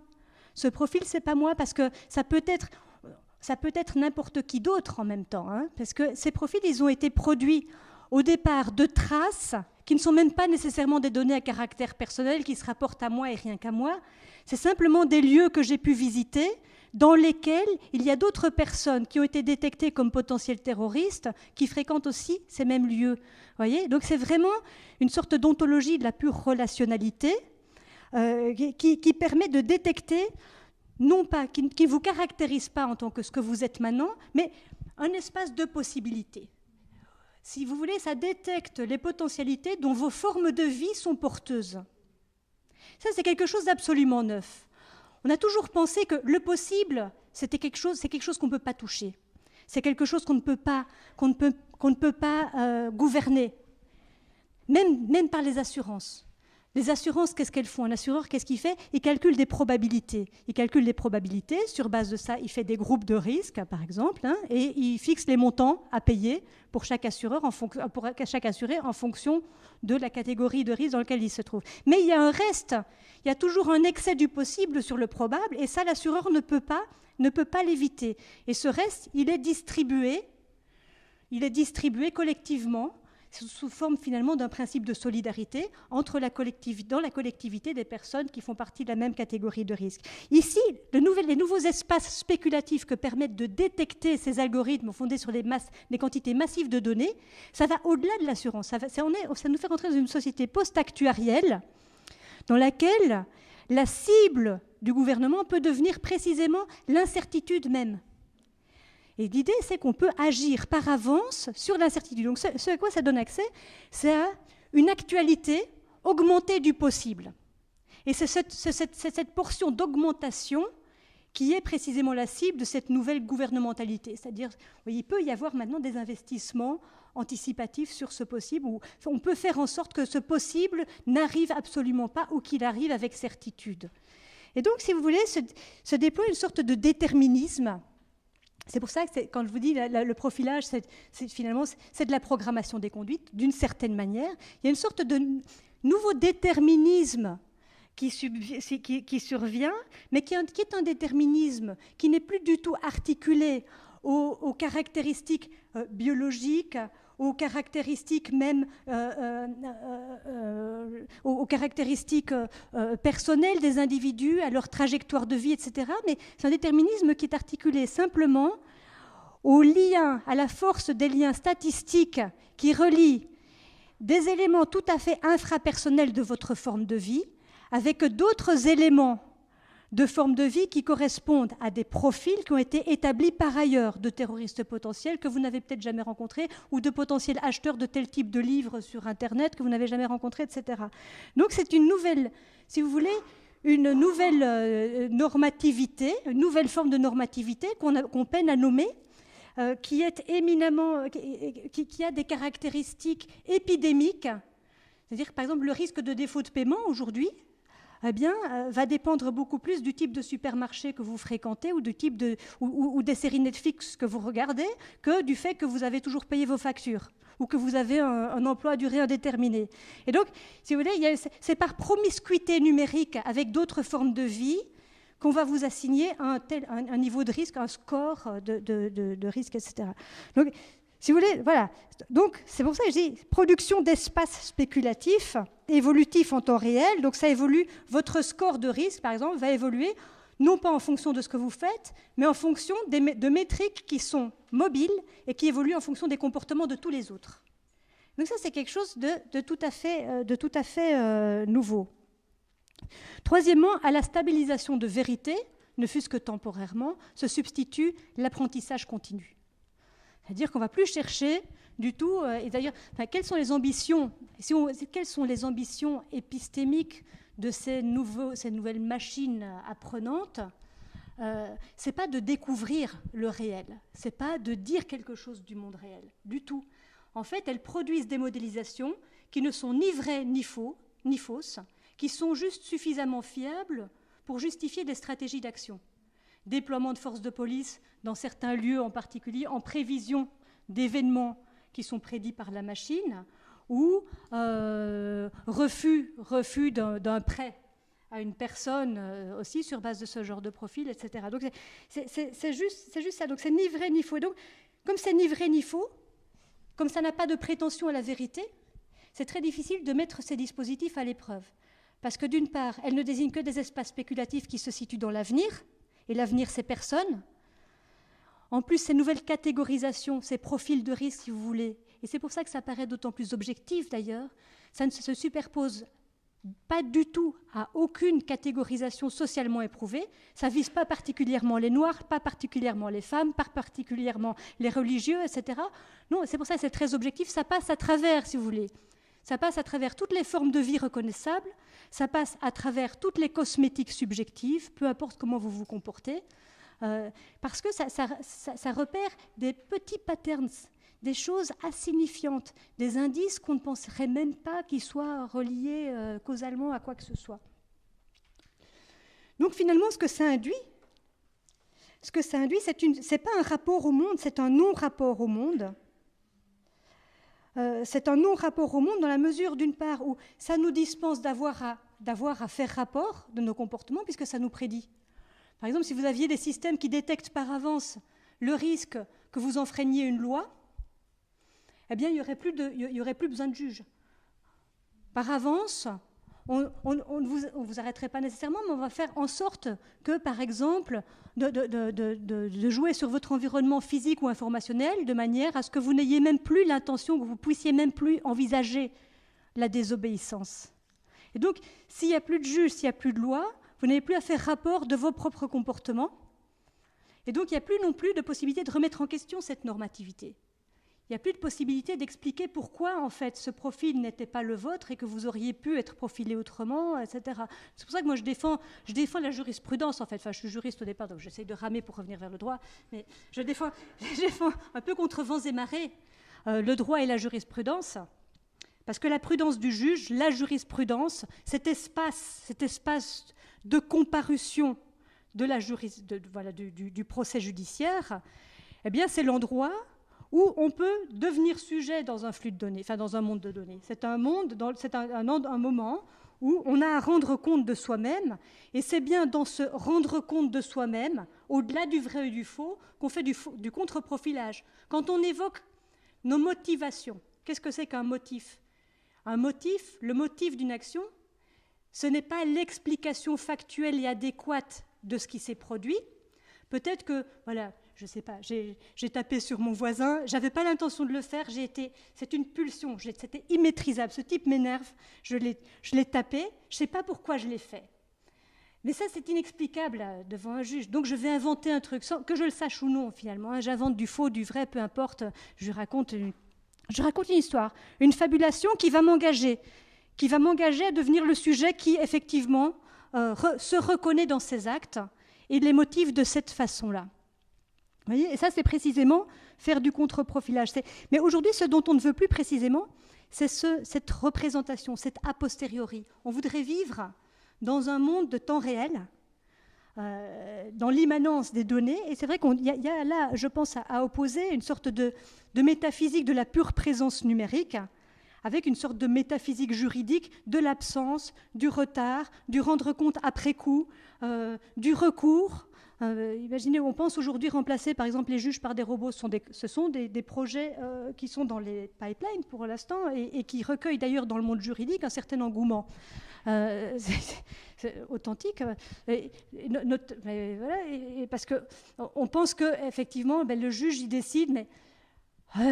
Ce profil, c'est pas moi parce que ça peut être n'importe qui d'autre en même temps, hein, parce que ces profils, ils ont été produits au départ de traces qui ne sont même pas nécessairement des données à caractère personnel qui se rapportent à moi et rien qu'à moi. C'est simplement des lieux que j'ai pu visiter dans lesquels il y a d'autres personnes qui ont été détectées comme potentiels terroristes qui fréquentent aussi ces mêmes lieux. Voyez, donc c'est vraiment une sorte d'ontologie de la pure relationnalité qui permet de détecter, non pas, qui ne vous caractérise pas en tant que ce que vous êtes maintenant, mais un espace de possibilités. Si vous voulez, ça détecte les potentialités dont vos formes de vie sont porteuses. Ça, c'est quelque chose d'absolument neuf. On a toujours pensé que le possible, c'est quelque chose qu'on ne peut pas toucher. C'est quelque chose qu'on ne peut pas gouverner, même par les assurances. Les assurances, qu'est-ce qu'elles font? Un assureur, qu'est-ce qu'il fait? Il calcule des probabilités. Il calcule des probabilités. Sur base de ça, il fait des groupes de risques, par exemple, et il fixe les montants à payer pour chaque assureur, pour chaque assuré, en fonction de la catégorie de risque dans laquelle il se trouve. Mais il y a un reste. Il y a toujours un excès du possible sur le probable, et ça, l'assureur ne peut pas l'éviter. Et ce reste, il est distribué collectivement, sous forme finalement d'un principe de solidarité dans la collectivité des personnes qui font partie de la même catégorie de risque. Ici, les nouveaux espaces spéculatifs que permettent de détecter ces algorithmes fondés sur des quantités massives de données, ça va au-delà de l'assurance. Ça nous fait rentrer dans une société post-actuarielle dans laquelle la cible du gouvernement peut devenir précisément l'incertitude même. Et l'idée, c'est qu'on peut agir par avance sur l'incertitude. Donc, ce à quoi ça donne accès, c'est à une actualité augmentée du possible. Et c'est cette portion d'augmentation qui est précisément la cible de cette nouvelle gouvernementalité. C'est-à-dire, il peut y avoir maintenant des investissements anticipatifs sur ce possible, où on peut faire en sorte que ce possible n'arrive absolument pas ou qu'il arrive avec certitude. Et donc, si vous voulez, se déploie une sorte de déterminisme. C'est pour ça que quand je vous dis le profilage, finalement, c'est de la programmation des conduites, d'une certaine manière. Il y a une sorte de nouveau déterminisme qui survient, mais qui est un déterminisme qui n'est plus du tout articulé aux caractéristiques biologiques, aux caractéristiques même aux caractéristiques personnelles des individus, à leur trajectoire de vie, etc. Mais c'est un déterminisme qui est articulé simplement aux liens, à la force des liens statistiques qui relient des éléments tout à fait infrapersonnels de votre forme de vie avec d'autres éléments de formes de vie qui correspondent à des profils qui ont été établis par ailleurs de terroristes potentiels que vous n'avez peut-être jamais rencontrés ou de potentiels acheteurs de tel type de livres sur Internet que vous n'avez jamais rencontrés, etc. Donc c'est une nouvelle, si vous voulez, une nouvelle normativité, une nouvelle forme de normativité qu'on peine à nommer, qui est éminemment, qui a des caractéristiques épidémiques. C'est-à-dire, par exemple, le risque de défaut de paiement aujourd'hui, va dépendre beaucoup plus du type de supermarché que vous fréquentez ou des séries Netflix que vous regardez que du fait que vous avez toujours payé vos factures ou que vous avez un emploi à durée indéterminée. Et donc, si vous voulez, c'est par promiscuité numérique avec d'autres formes de vie qu'on va vous assigner un niveau de risque, un score de risque, etc. Donc, si vous voulez, voilà. Donc, c'est pour ça que je dis production d'espaces spéculatifs, évolutifs en temps réel. Donc, ça évolue. Votre score de risque, par exemple, va évoluer, non pas en fonction de ce que vous faites, mais en fonction de métriques qui sont mobiles et qui évoluent en fonction des comportements de tous les autres. Donc, ça, c'est quelque chose de tout à fait nouveau. Troisièmement, à la stabilisation de vérité, ne fût-ce que temporairement, se substitue l'apprentissage continu. C'est-à-dire qu'on ne va plus chercher du tout, et d'ailleurs, quelles sont les ambitions, quelles sont les ambitions épistémiques de ces nouvelles machines apprenantes? Ce n'est pas de découvrir le réel, ce n'est pas de dire quelque chose du monde réel, du tout. En fait, elles produisent des modélisations qui ne sont ni vraies ni fausses, qui sont juste suffisamment fiables pour justifier des stratégies d'action. Déploiement de forces de police dans certains lieux en particulier, en prévision d'événements qui sont prédits par la machine, ou refus d'un prêt à une personne aussi sur base de ce genre de profil, etc. Donc c'est juste ça. Donc c'est ni vrai ni faux. Et donc, comme c'est ni vrai ni faux, comme ça n'a pas de prétention à la vérité, c'est très difficile de mettre ces dispositifs à l'épreuve. Parce que d'une part, elles ne désignent que des espaces spéculatifs qui se situent dans l'avenir, et l'avenir, c'est personne. En plus, ces nouvelles catégorisations, ces profils de risque, si vous voulez, et c'est pour ça que ça paraît d'autant plus objectif d'ailleurs, ça ne se superpose pas du tout à aucune catégorisation socialement éprouvée. Ça ne vise pas particulièrement les Noirs, pas particulièrement les femmes, pas particulièrement les religieux, etc. Non, c'est pour ça que c'est très objectif. Ça passe à travers, si vous voulez. Ça passe à travers toutes les formes de vie reconnaissables, ça passe à travers toutes les cosmétiques subjectives, peu importe comment vous vous comportez, parce que ça repère des petits patterns, des choses insignifiantes, des indices qu'on ne penserait même pas qu'ils soient reliés causalement à quoi que ce soit. Donc finalement, ce que ça induit, c'est pas un rapport au monde, c'est un non-rapport au monde. C'est un non-rapport au monde dans la mesure, d'une part, où ça nous dispense d'avoir à faire rapport de nos comportements, puisque ça nous prédit. Par exemple, si vous aviez des systèmes qui détectent par avance le risque que vous enfreigniez une loi, eh bien, il n'y aurait plus besoin de juge. Par avance, on ne vous arrêterait pas nécessairement, mais on va faire en sorte que, par exemple, de jouer sur votre environnement physique ou informationnel de manière à ce que vous n'ayez même plus l'intention, que vous puissiez même plus envisager la désobéissance. Et donc, s'il n'y a plus de juge, s'il n'y a plus de loi, vous n'avez plus à faire rapport de vos propres comportements. Et donc, il n'y a plus non plus de possibilité de remettre en question cette normativité. Il n'y a plus de possibilité d'expliquer pourquoi, en fait, ce profil n'était pas le vôtre et que vous auriez pu être profilé autrement, etc. C'est pour ça que moi, je défends la jurisprudence, en fait. Enfin, je suis juriste au départ, donc j'essaie de ramer pour revenir vers le droit. Mais je défends un peu contre vents et marées le droit et la jurisprudence, parce que la prudence du juge, la jurisprudence, cet espace de comparution du procès judiciaire, eh bien, c'est l'endroit où on peut devenir sujet dans un flux de données, enfin dans un monde de données. C'est un moment où on a à rendre compte de soi-même, et c'est bien dans ce rendre compte de soi-même, au-delà du vrai et du faux, qu'on fait du contre-profilage. Quand on évoque nos motivations, qu'est-ce que c'est qu'un motif ? Un motif, le motif d'une action, ce n'est pas l'explication factuelle et adéquate de ce qui s'est produit. Peut-être que, voilà, je ne sais pas, j'ai tapé sur mon voisin, je n'avais pas l'intention de le faire, c'est une pulsion, c'était immaîtrisable, ce type m'énerve, je l'ai tapé, je ne sais pas pourquoi je l'ai fait. Mais ça, c'est inexplicable devant un juge. Donc je vais inventer un truc, sans que je le sache ou non finalement, hein. J'invente du faux, du vrai, peu importe, je raconte une histoire, une fabulation qui va m'engager à devenir le sujet qui, effectivement, se reconnaît dans ses actes et les motive de cette façon-là. Vous voyez, et ça, c'est précisément faire du contre-profilage. Mais aujourd'hui, ce dont on ne veut plus précisément, c'est cette représentation, cette a posteriori. On voudrait vivre dans un monde de temps réel, dans l'immanence des données. Et c'est vrai qu'il y a là, je pense, à opposer une sorte de métaphysique de la pure présence numérique, avec une sorte de métaphysique juridique de l'absence, du retard, du rendre compte après coup, du recours. Imaginez, on pense aujourd'hui remplacer par exemple les juges par des robots. Ce sont des projets qui sont dans les pipelines pour l'instant et qui recueillent d'ailleurs dans le monde juridique un certain engouement. C'est authentique. Parce qu'on pense qu'effectivement, le juge il décide, mais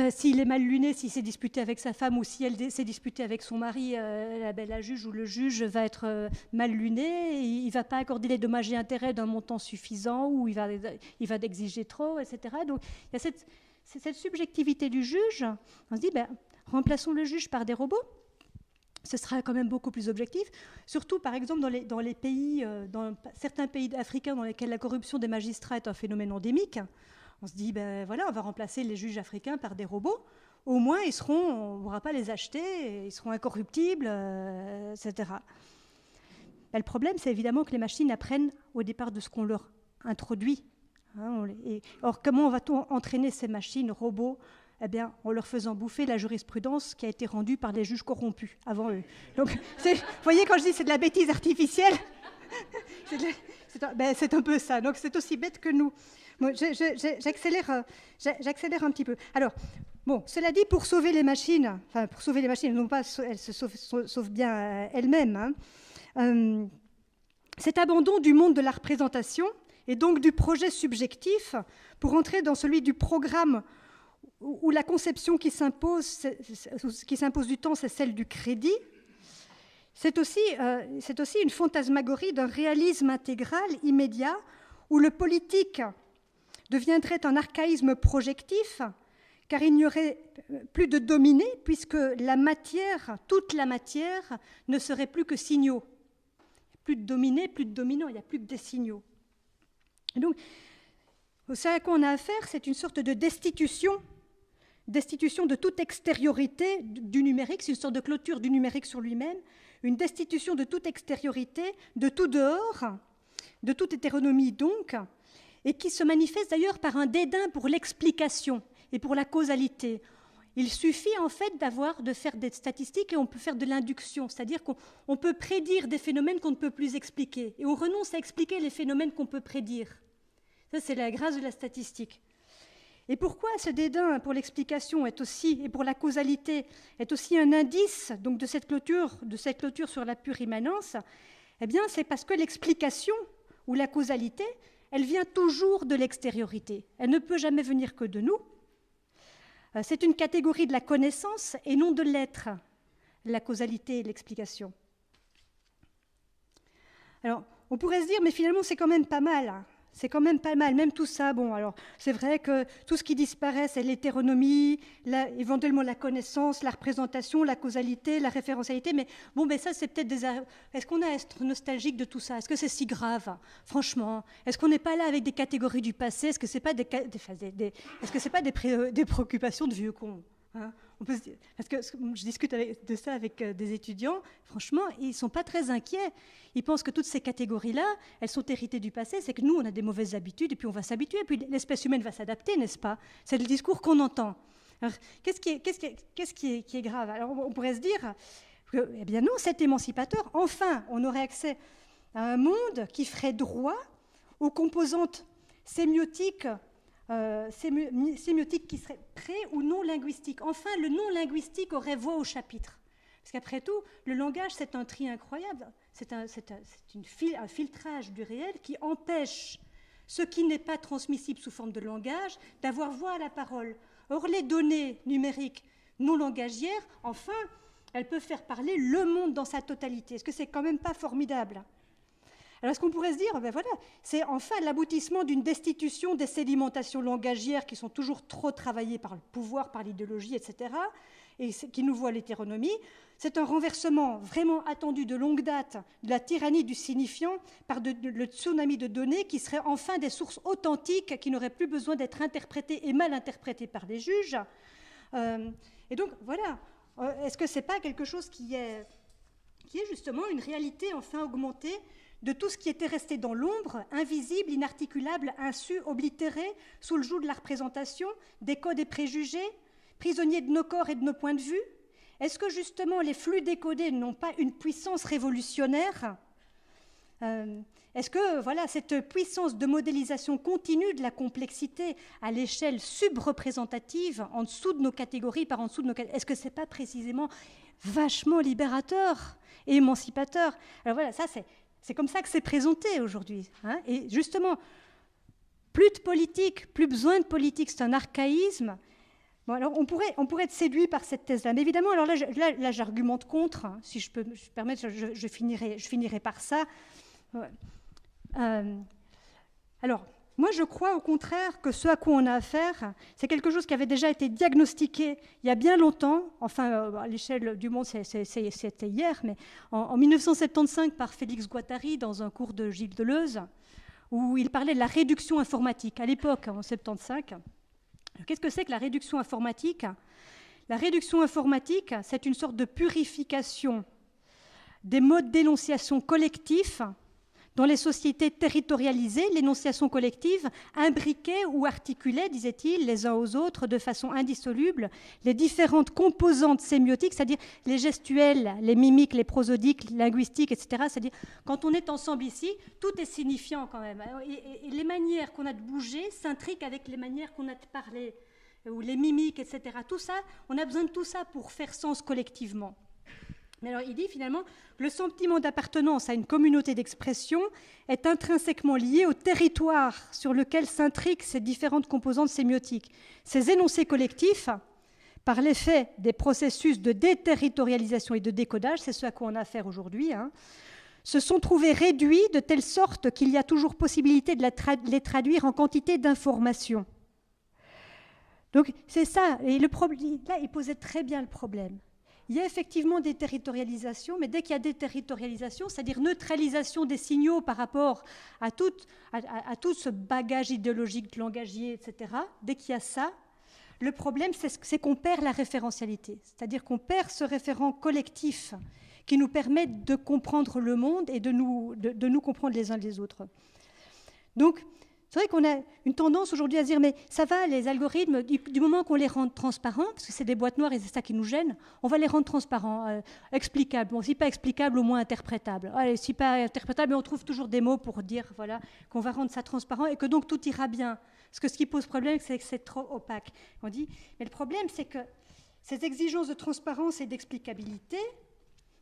s'il est mal luné, s'il s'est disputé avec sa femme ou si elle s'est disputée avec son mari, la juge ou le juge va être mal luné, il ne va pas accorder les dommages et intérêts d'un montant suffisant ou il va exiger trop, etc. Donc il y a cette subjectivité du juge. On se dit, remplaçons le juge par des robots. Ce sera quand même beaucoup plus objectif. Surtout, par exemple, dans certains pays africains dans lesquels la corruption des magistrats est un phénomène endémique. On se dit, on va remplacer les juges africains par des robots. Au moins, on ne pourra pas les acheter, ils seront incorruptibles, etc. Le problème, c'est évidemment que les machines apprennent au départ de ce qu'on leur introduit. Or, comment va-t-on entraîner ces machines, robots ? Eh bien, en leur faisant bouffer la jurisprudence qui a été rendue par les juges corrompus avant eux. Donc, vous voyez, quand je dis c'est de la bêtise artificielle, c'est un peu ça. Donc, c'est aussi bête que nous. Bon, j'accélère un petit peu. Alors, cela dit, pour sauver les machines, non pas elles se sauvent bien elles-mêmes, cet abandon du monde de la représentation et donc du projet subjectif pour entrer dans celui du programme où la conception qui s'impose du temps, c'est celle du crédit. C'est aussi une fantasmagorie d'un réalisme intégral, immédiat, où le politique deviendrait un archaïsme projectif, car il n'y aurait plus de dominé, puisque toute la matière ne serait plus que signaux. Plus de dominé, plus de dominant, il n'y a plus que des signaux. Et donc, ce à quoi on a affaire, c'est une sorte de destitution destitution de toute extériorité du numérique, c'est une sorte de clôture du numérique sur lui-même, une destitution de toute extériorité, de tout dehors, de toute hétéronomie donc, et qui se manifeste d'ailleurs par un dédain pour l'explication et pour la causalité. Il suffit en fait de faire des statistiques et on peut faire de l'induction, c'est-à-dire qu'on peut prédire des phénomènes qu'on ne peut plus expliquer, et on renonce à expliquer les phénomènes qu'on peut prédire. Ça, c'est la grâce de la statistique. Et pourquoi ce dédain pour l'explication et pour la causalité est aussi un indice donc, de cette clôture sur la pure immanence? Eh bien, c'est parce que l'explication ou la causalité, elle vient toujours de l'extériorité. Elle ne peut jamais venir que de nous. C'est une catégorie de la connaissance et non de l'être, la causalité et l'explication. Alors, on pourrait se dire, mais finalement, c'est quand même pas mal. C'est quand même pas mal, même tout ça. Bon, alors, c'est vrai que tout ce qui disparaît, c'est l'hétéronomie, éventuellement la connaissance, la représentation, la causalité, la référentialité. Mais bon, ben ça, c'est peut-être des... Est-ce qu'on est à être nostalgique de tout ça? Est-ce que c'est si grave? Franchement, est-ce qu'on n'est pas là avec des catégories du passé? Est-ce que c'est pas des préoccupations de vieux cons, hein? Parce que je discute de ça avec des étudiants, franchement, ils ne sont pas très inquiets. Ils pensent que toutes ces catégories-là, elles sont héritées du passé, c'est que nous, on a des mauvaises habitudes, et puis on va s'habituer, et puis l'espèce humaine va s'adapter, n'est-ce pas? C'est le discours qu'on entend. Alors, qu'est-ce qui est grave? Alors, on pourrait se dire que, eh bien non, c'est émancipateur. Enfin, on aurait accès à un monde qui ferait droit aux composantes sémiotiques qui seraient pré- ou non linguistiques. Enfin, le non linguistique aurait voix au chapitre. Parce qu'après tout, le langage, c'est un tri incroyable. C'est un filtrage du réel qui empêche ce qui n'est pas transmissible sous forme de langage d'avoir voix à la parole. Or, les données numériques non langagières, enfin, elles peuvent faire parler le monde dans sa totalité. Est-ce que c'est quand même pas formidable ? Alors, est-ce qu'on pourrait se dire, ben voilà, c'est enfin l'aboutissement d'une destitution des sédimentations langagières qui sont toujours trop travaillées par le pouvoir, par l'idéologie, etc., et qui nous voient l'hétéronomie. C'est un renversement vraiment attendu de longue date de la tyrannie du signifiant par le tsunami de données qui seraient enfin des sources authentiques qui n'auraient plus besoin d'être interprétées et mal interprétées par les juges. Et donc, voilà, est-ce que ce n'est pas quelque chose qui est justement une réalité enfin augmentée de tout ce qui était resté dans l'ombre, invisible, inarticulable, insu, oblitéré, sous le joug de la représentation, des codes et préjugés, prisonniers de nos corps et de nos points de vue? Est-ce que justement les flux décodés n'ont pas une puissance révolutionnaire? Est-ce que voilà, cette puissance de modélisation continue de la complexité à l'échelle subreprésentative, en dessous de nos catégories, par en dessous de nos catégories, est-ce que ce n'est pas précisément vachement libérateur et émancipateur? Alors voilà, ça c'est comme ça que c'est présenté aujourd'hui, hein. Et justement, plus de politique, plus besoin de politique, c'est un archaïsme. Bon, alors on pourrait être séduit par cette thèse-là, mais évidemment, alors là j'argumente contre, hein, si je peux me permettre, je finirai par ça. Ouais. Alors, moi je crois au contraire que ce à quoi on a affaire, c'est quelque chose qui avait déjà été diagnostiqué il y a bien longtemps, enfin à l'échelle du monde c'était hier, mais en 1975 par Félix Guattari dans un cours de Gilles Deleuze, où il parlait de la réduction informatique, à l'époque, en 1975. Qu'est-ce que c'est que la réduction informatique? La réduction informatique, c'est une sorte de purification des modes d'énonciation collectifs dans les sociétés territorialisées, l'énonciation collective imbriquait ou articulait, disait-il, les uns aux autres de façon indissoluble les différentes composantes sémiotiques, c'est-à-dire les gestuels, les mimiques, les prosodiques, linguistiques, etc. C'est-à-dire, quand on est ensemble ici, tout est signifiant quand même. Et les manières qu'on a de bouger s'intriquent avec les manières qu'on a de parler, ou les mimiques, etc. Tout ça, on a besoin de tout ça pour faire sens collectivement. Mais alors, il dit finalement que le sentiment d'appartenance à une communauté d'expression est intrinsèquement lié au territoire sur lequel s'intriquent ces différentes composantes sémiotiques. Ces énoncés collectifs, par l'effet des processus de déterritorialisation et de décodage, c'est ce à quoi on a affaire aujourd'hui, hein, se sont trouvés réduits de telle sorte qu'il y a toujours possibilité de les traduire en quantité d'informations. Donc c'est ça, et là il posait très bien le problème. Il y a effectivement des territorialisations, mais dès qu'il y a déterritorialisation, c'est-à-dire neutralisation des signaux par rapport à tout ce bagage idéologique, langagier, etc., dès qu'il y a ça, Le problème, c'est qu'on perd la référentialité, c'est-à-dire qu'on perd ce référent collectif qui nous permet de comprendre le monde et de nous comprendre les uns les autres. Donc, c'est vrai qu'on a une tendance aujourd'hui à se dire, mais ça va, les algorithmes, du moment qu'on les rend transparents, parce que c'est des boîtes noires et c'est ça qui nous gêne, on va les rendre transparents, explicables. Bon, si pas explicables, au moins interprétables. Allez, si pas interprétables, mais on trouve toujours des mots pour dire voilà, qu'on va rendre ça transparent et que donc tout ira bien. Parce que ce qui pose problème, c'est que c'est trop opaque. On dit, mais le problème, c'est que ces exigences de transparence et d'explicabilité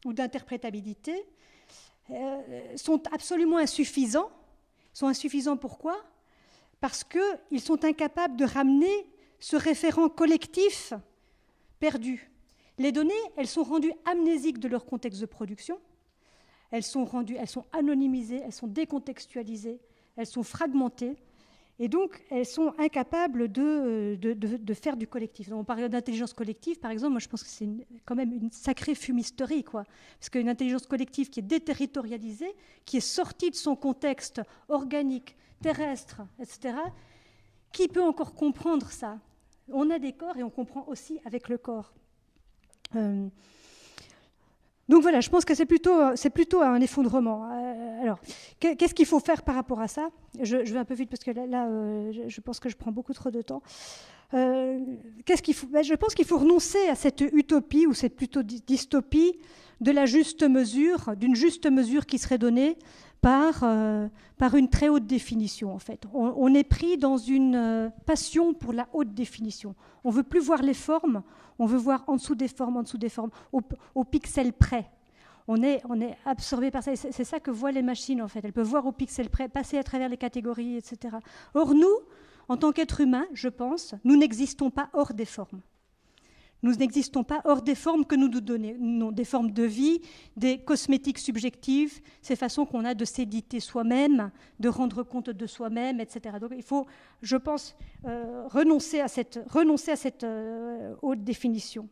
ou d'interprétabilité sont absolument insuffisants. Sont insuffisants pourquoi ? Parce qu'ils sont incapables de ramener ce référent collectif perdu. Les données, elles sont rendues amnésiques de leur contexte de production, elles sont anonymisées, elles sont décontextualisées, elles sont fragmentées, et donc elles sont incapables de faire du collectif. Donc, on parle d'intelligence collective, par exemple, moi je pense que c'est quand même une sacrée fumisterie, quoi. Parce qu'une intelligence collective qui est déterritorialisée, qui est sortie de son contexte organique, terrestre, etc., qui peut encore comprendre ça ? On a des corps et on comprend aussi avec le corps. Donc voilà, je pense que c'est plutôt un effondrement. Alors, qu'est-ce qu'il faut faire par rapport à ça ? Je vais un peu vite parce que là je pense que je prends beaucoup trop de temps. Qu'est-ce qu'il faut ? Je pense qu'il faut renoncer à cette utopie ou cette plutôt dystopie de la juste mesure, d'une juste mesure qui serait donnée par une très haute définition, en fait. On est pris dans une passion pour la haute définition. On ne veut plus voir les formes, on veut voir en dessous des formes, au pixel près. On est absorbé par ça. C'est ça que voient les machines, en fait. Elles peuvent voir au pixel près, passer à travers les catégories, etc. Or, nous, en tant qu'êtres humains, je pense, nous n'existons pas hors des formes. Nous n'existons pas hors des formes que nous nous donnons, des formes de vie, des cosmétiques subjectives, ces façons qu'on a de s'éditer soi-même, de rendre compte de soi-même, etc. Donc il faut, je pense, renoncer à cette haute définition.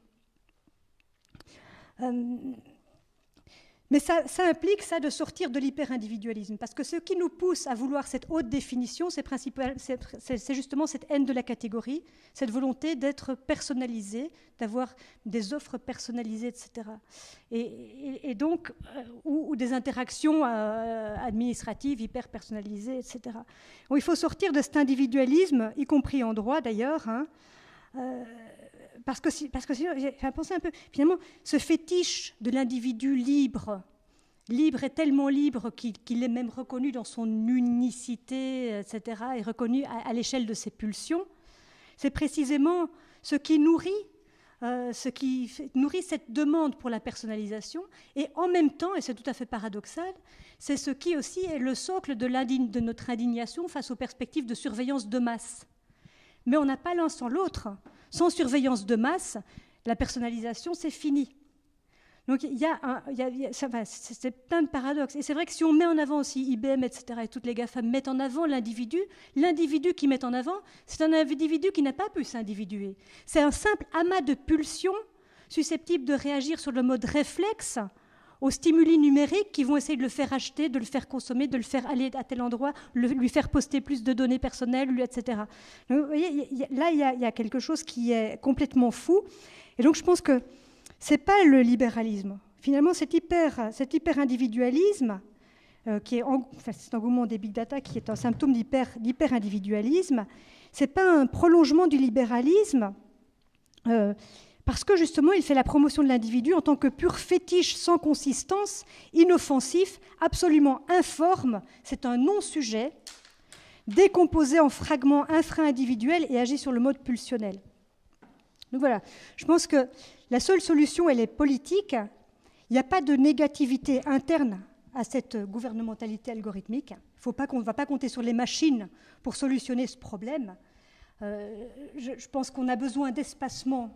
Mais ça implique ça de sortir de l'hyper-individualisme, parce que ce qui nous pousse à vouloir cette haute définition, c'est justement cette haine de la catégorie, cette volonté d'être personnalisé, d'avoir des offres personnalisées, etc. Et donc, ou des interactions administratives hyper-personnalisées, etc. Donc, il faut sortir de cet individualisme, y compris en droit d'ailleurs, parce que sinon, j'ai pensé un peu, finalement, ce fétiche de l'individu libre est tellement libre qu'il est même reconnu dans son unicité, etc., et reconnu à l'échelle de ses pulsions. C'est précisément ce qui nourrit cette demande pour la personnalisation, et en même temps, et c'est tout à fait paradoxal, c'est ce qui aussi est le socle de notre indignation face aux perspectives de surveillance de masse. Mais on n'a pas l'un sans l'autre. Sans surveillance de masse, la personnalisation, c'est fini. Donc c'est plein de paradoxes. Et c'est vrai que si on met en avant aussi IBM, etc., et toutes les GAFAM mettent en avant l'individu qui met en avant, c'est un individu qui n'a pas pu s'individuer. C'est un simple amas de pulsions susceptibles de réagir sur le mode réflexe aux stimuli numériques qui vont essayer de le faire acheter, de le faire consommer, de le faire aller à tel endroit, lui faire poster plus de données personnelles, etc. Donc, vous voyez, là, il y a quelque chose qui est complètement fou. Et donc, je pense que ce n'est pas le libéralisme. Finalement, cet hyper-individualisme, cet engouement des big data qui est un symptôme d'hyper-individualisme, ce n'est pas un prolongement du libéralisme, parce que justement, il fait la promotion de l'individu en tant que pur fétiche sans consistance, inoffensif, absolument informe. C'est un non-sujet, décomposé en fragments infra-individuels et agit sur le mode pulsionnel. Donc voilà, je pense que la seule solution, elle est politique. Il n'y a pas de négativité interne à cette gouvernementalité algorithmique. On ne va pas compter sur les machines pour solutionner ce problème. Je pense qu'on a besoin d'espacement,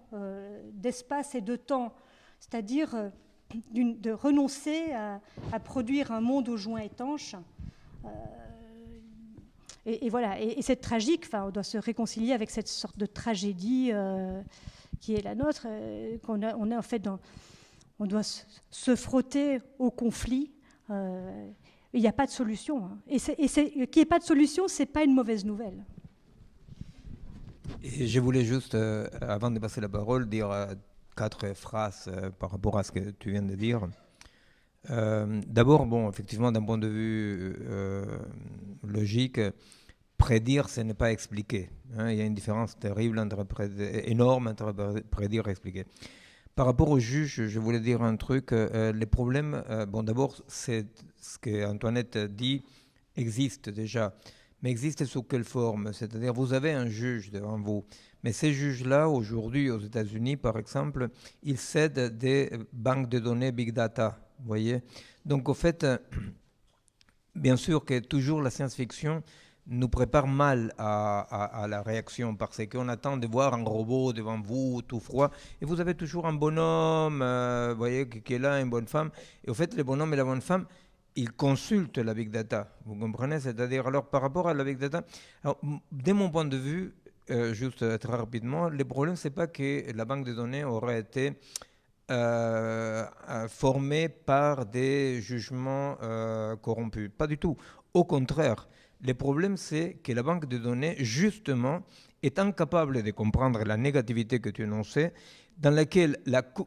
d'espace et de temps, c'est-à-dire de renoncer à produire un monde aux joints étanches. Et voilà, et c'est tragique, on doit se réconcilier avec cette sorte de tragédie qui est la nôtre, on est en fait on doit se frotter au conflit. Il n'y a pas de solution. Hein. Et qu'il n'y ait pas de solution, ce n'est pas une mauvaise nouvelle. Et je voulais juste, avant de passer la parole, dire 4 phrases par rapport à ce que tu viens de dire. D'abord, bon, effectivement, d'un point de vue logique, prédire, ce n'est pas expliquer. Hein. Il y a une différence terrible, énorme entre prédire et expliquer. Par rapport aux juges, je voulais dire un truc. Les problèmes, bon, d'abord, c'est ce que Antoinette dit, existe déjà. Mais existe sous quelle forme? C'est-à-dire, vous avez un juge devant vous. Mais ces juges-là, aujourd'hui, aux États-Unis, par exemple, ils cèdent des banques de données Big Data. Vous voyez? Donc, au fait, bien sûr que toujours la science-fiction nous prépare mal à la réaction parce qu'on attend de voir un robot devant vous, tout froid, et vous avez toujours un bonhomme, vous voyez, qui est là, une bonne femme. Et au fait, le bonhomme et la bonne femme, ils consultent la big data, vous comprenez? C'est-à-dire, alors par rapport à la big data, alors, de mon point de vue, juste très rapidement, le problème, c'est pas que la banque de données aurait été formée par des jugements corrompus. Pas du tout. Au contraire, le problème, c'est que la banque de données, justement, est incapable de comprendre la négativité que tu énonçais, dans laquelle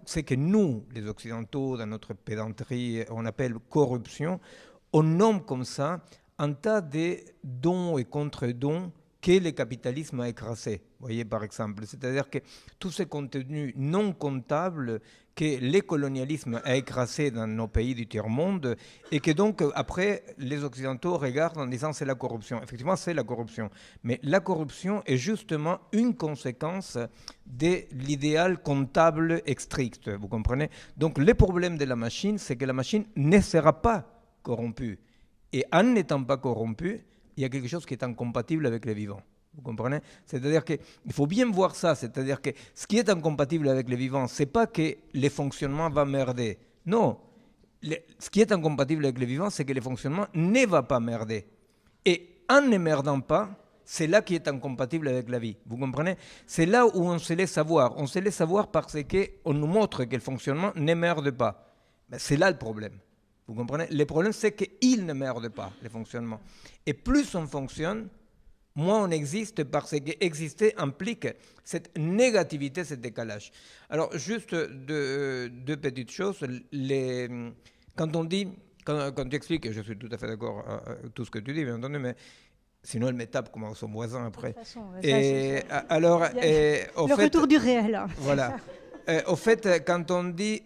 c'est que nous, les Occidentaux, dans notre pédanterie, on appelle corruption, on nomme comme ça un tas de dons et contre-dons que le capitalisme a écrasé. Vous voyez, par exemple, c'est-à-dire que tous ces contenus non comptables que le colonialisme a écrasé dans nos pays du tiers-monde et que donc après les Occidentaux regardent en disant c'est la corruption. Effectivement, c'est la corruption. Mais la corruption est justement une conséquence de l'idéal comptable strict. Vous comprenez? Donc le problème de la machine, c'est que la machine ne sera pas corrompue. Et en n'étant pas corrompue, il y a quelque chose qui est incompatible avec les vivants. Vous comprenez? C'est-à-dire qu'il faut bien voir ça. C'est-à-dire que ce qui est incompatible avec les vivants, ce n'est pas que le fonctionnement va merder. Non. Ce qui est incompatible avec les vivants, c'est que le fonctionnement ne va pas merder. Et en ne merdant pas, c'est là qui est incompatible avec la vie. Vous comprenez? C'est là où on se laisse savoir. On se laisse savoir parce qu'on nous montre que le fonctionnement ne merde pas. Mais c'est là le problème. Vous comprenez? Le problème, c'est qu'il ne merde pas, le fonctionnement. Et plus on fonctionne, moins on existe parce qu'exister implique cette négativité, ce décalage. Alors, juste deux petites choses. Quand on dit, quand tu expliques, et je suis tout à fait d'accord avec tout ce que tu dis, bien entendu, mais sinon elle me tape comme son voisin après. De toute façon, et alors, le retour du réel. Voilà. Au fait, quand on dit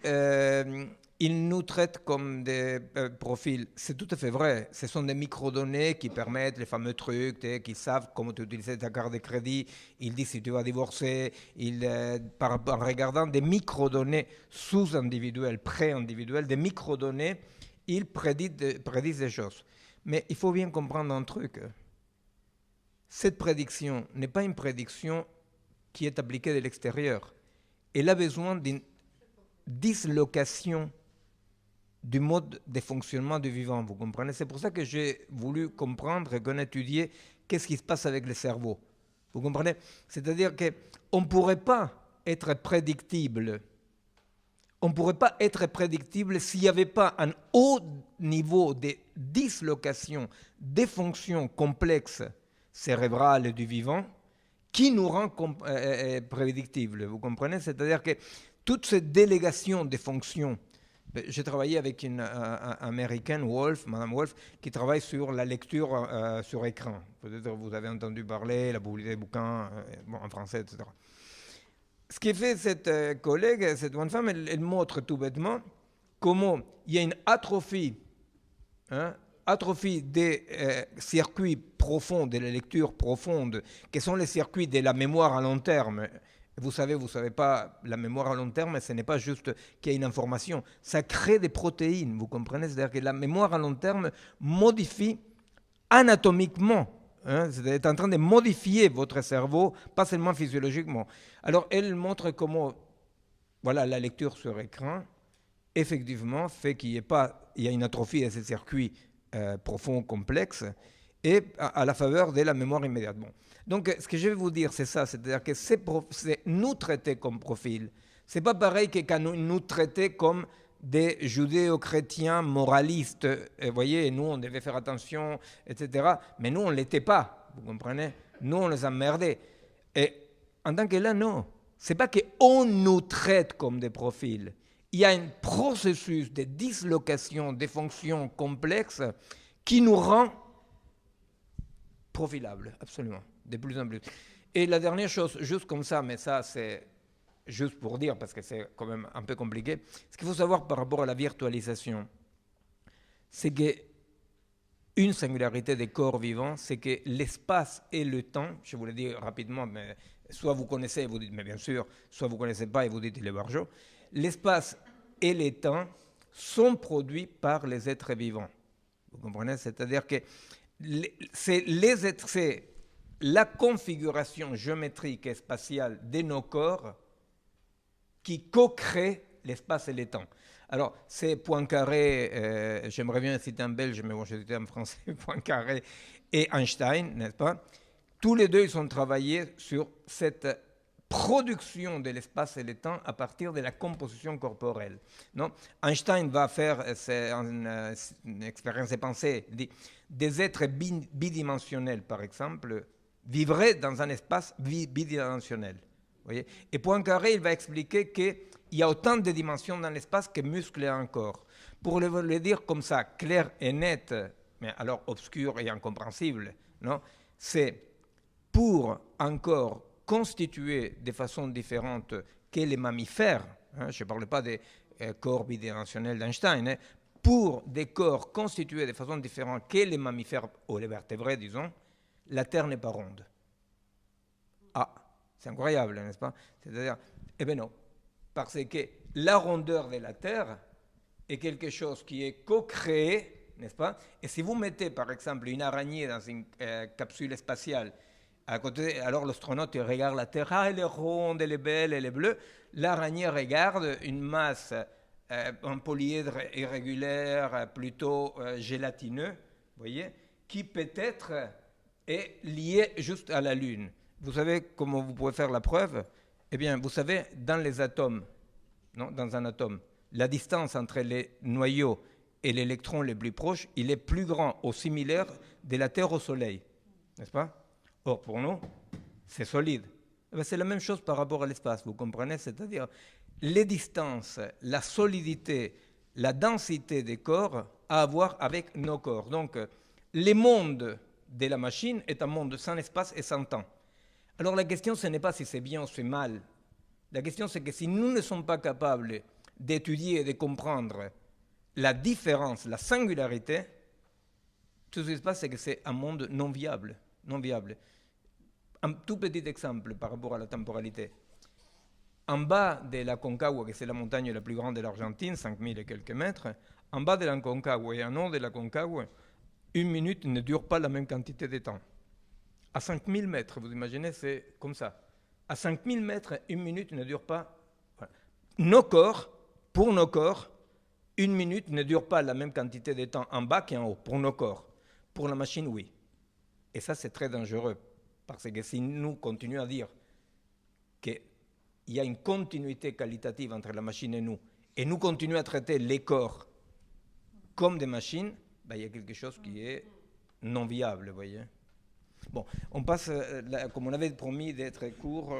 ils nous traitent comme des profils. C'est tout à fait vrai. Ce sont des microdonnées qui permettent les fameux trucs, qui savent comment tu utilises ta carte de crédit. Ils disent si tu vas divorcer. En regardant des microdonnées sous-individuelles, pré-individuelles, des microdonnées, ils prédisent des choses. Mais il faut bien comprendre un truc. Cette prédiction n'est pas une prédiction qui est appliquée de l'extérieur. Elle a besoin d'une dislocation du mode de fonctionnement du vivant, vous comprenez? C'est pour ça que j'ai voulu comprendre et étudier qu'est-ce qui se passe avec le cerveau. Vous comprenez? C'est-à-dire qu'on ne pourrait pas être prédictible. On ne pourrait pas être prédictible s'il n'y avait pas un haut niveau de dislocation des fonctions complexes cérébrales du vivant qui nous rend prédictibles. Vous comprenez? C'est-à-dire que toute cette délégation des fonctions. J'ai travaillé avec une américaine, Madame Wolf, qui travaille sur la lecture sur écran. Peut-être vous avez entendu parler, la publicité des bouquins en français, etc. Ce qui fait cette collègue, cette bonne femme, elle montre tout bêtement comment il y a une atrophie des circuits profonds, de la lecture profonde, qui sont les circuits de la mémoire à long terme. Vous savez pas, la mémoire à long terme, ce n'est pas juste qu'il y a une information. Ça crée des protéines, vous comprenez? C'est-à-dire que la mémoire à long terme modifie anatomiquement. C'est en train de modifier votre cerveau, pas seulement physiologiquement. Alors, elle montre comment la lecture sur écran, effectivement, fait qu'il y a une atrophie de ces circuits profonds, complexes, et à la faveur de la mémoire immédiate. Bon. Donc, ce que je vais vous dire, c'est ça, c'est-à-dire que c'est nous traiter comme profil. C'est pas pareil que quand nous traiter comme des judéo-chrétiens moralistes. Vous voyez, nous, on devait faire attention, etc. Mais nous, on ne l'était pas, vous comprenez? Nous, on les emmerdait. Et en tant que là, non. Ce n'est pas qu'on nous traite comme des profils. Il y a un processus de dislocation des fonctions complexes qui nous rend profilables, absolument, de plus en plus. Et la dernière chose, juste comme ça, mais ça c'est juste pour dire, parce que c'est quand même un peu compliqué, ce qu'il faut savoir par rapport à la virtualisation, c'est qu'une singularité des corps vivants, c'est que l'espace et le temps, je vous le dis rapidement, mais soit vous connaissez et vous dites, mais bien sûr, soit vous ne connaissez pas et vous dites, il est barjot, l'espace et les temps sont produits par les êtres vivants. Vous comprenez? C'est-à-dire que c'est la configuration géométrique et spatiale de nos corps qui co-crée l'espace et le temps. Alors, c'est Poincaré, j'aimerais bien citer un belge, mais bon, je citais en français, Poincaré et Einstein, n'est-ce pas? Tous les deux, ils ont travaillé sur cette production de l'espace et le temps à partir de la composition corporelle. Non? Einstein va faire une expérience de pensée, des êtres bidimensionnels, par exemple, vivraient dans un espace bidimensionnel. Voyez? Et Poincaré, il va expliquer qu'il y a autant de dimensions dans l'espace que muscles et un corps. Pour le dire comme ça, clair et net, mais alors obscur et incompréhensible, non? C'est pour un corps constitué de façon différente que les mammifères, hein, je ne parle pas des corps bidimensionnels d'Einstein, hein, pour des corps constitués de façon différente que les mammifères ou les vertébrés, disons, la Terre n'est pas ronde. Ah, c'est incroyable, n'est-ce pas? C'est-à-dire, eh bien non, parce que la rondeur de la Terre est quelque chose qui est co-créé, n'est-ce pas? Et si vous mettez, par exemple, une araignée dans une capsule spatiale, à côté, alors l'astronaute regarde la Terre, ah, elle est ronde, elle est belle, elle est bleue. L'araignée regarde une masse un polyèdre irrégulière, plutôt gélatineux, voyez, qui peut-être est lié juste à la Lune. Vous savez comment vous pouvez faire la preuve? Eh bien, vous savez, dans les atomes, non, dans un atome, la distance entre les noyaux et l'électron les plus proches, il est plus grand ou similaire de la Terre au Soleil, n'est-ce pas? Or, pour nous, c'est solide. C'est la même chose par rapport à l'espace, vous comprenez? C'est-à-dire, les distances, la solidité, la densité des corps à voir avec nos corps. Donc, le monde de la machine est un monde sans espace et sans temps. Alors la question, ce n'est pas si c'est bien ou c'est mal. La question, c'est que si nous ne sommes pas capables d'étudier et de comprendre la différence, la singularité, tout ce qui se passe, c'est que c'est un monde non viable. Non viable. Un tout petit exemple par rapport à la temporalité. En bas de la Concagua, que c'est la montagne la plus grande de l'Argentine, 5000 et quelques mètres, en bas de la Concagua et en haut de la Concagua, une minute ne dure pas la même quantité de temps. À 5000 mètres, vous imaginez, c'est comme ça. À 5000 mètres, une minute ne dure pas. Voilà. Nos corps, pour nos corps, une minute ne dure pas la même quantité de temps en bas qu'en haut, pour nos corps. Pour la machine, oui. Et ça, c'est très dangereux, parce que si nous continuons à dire qu'il y a une continuité qualitative entre la machine et nous continuons à traiter les corps comme des machines, ben, il y a quelque chose qui est non viable, vous voyez. Bon, on passe, comme on avait promis d'être court,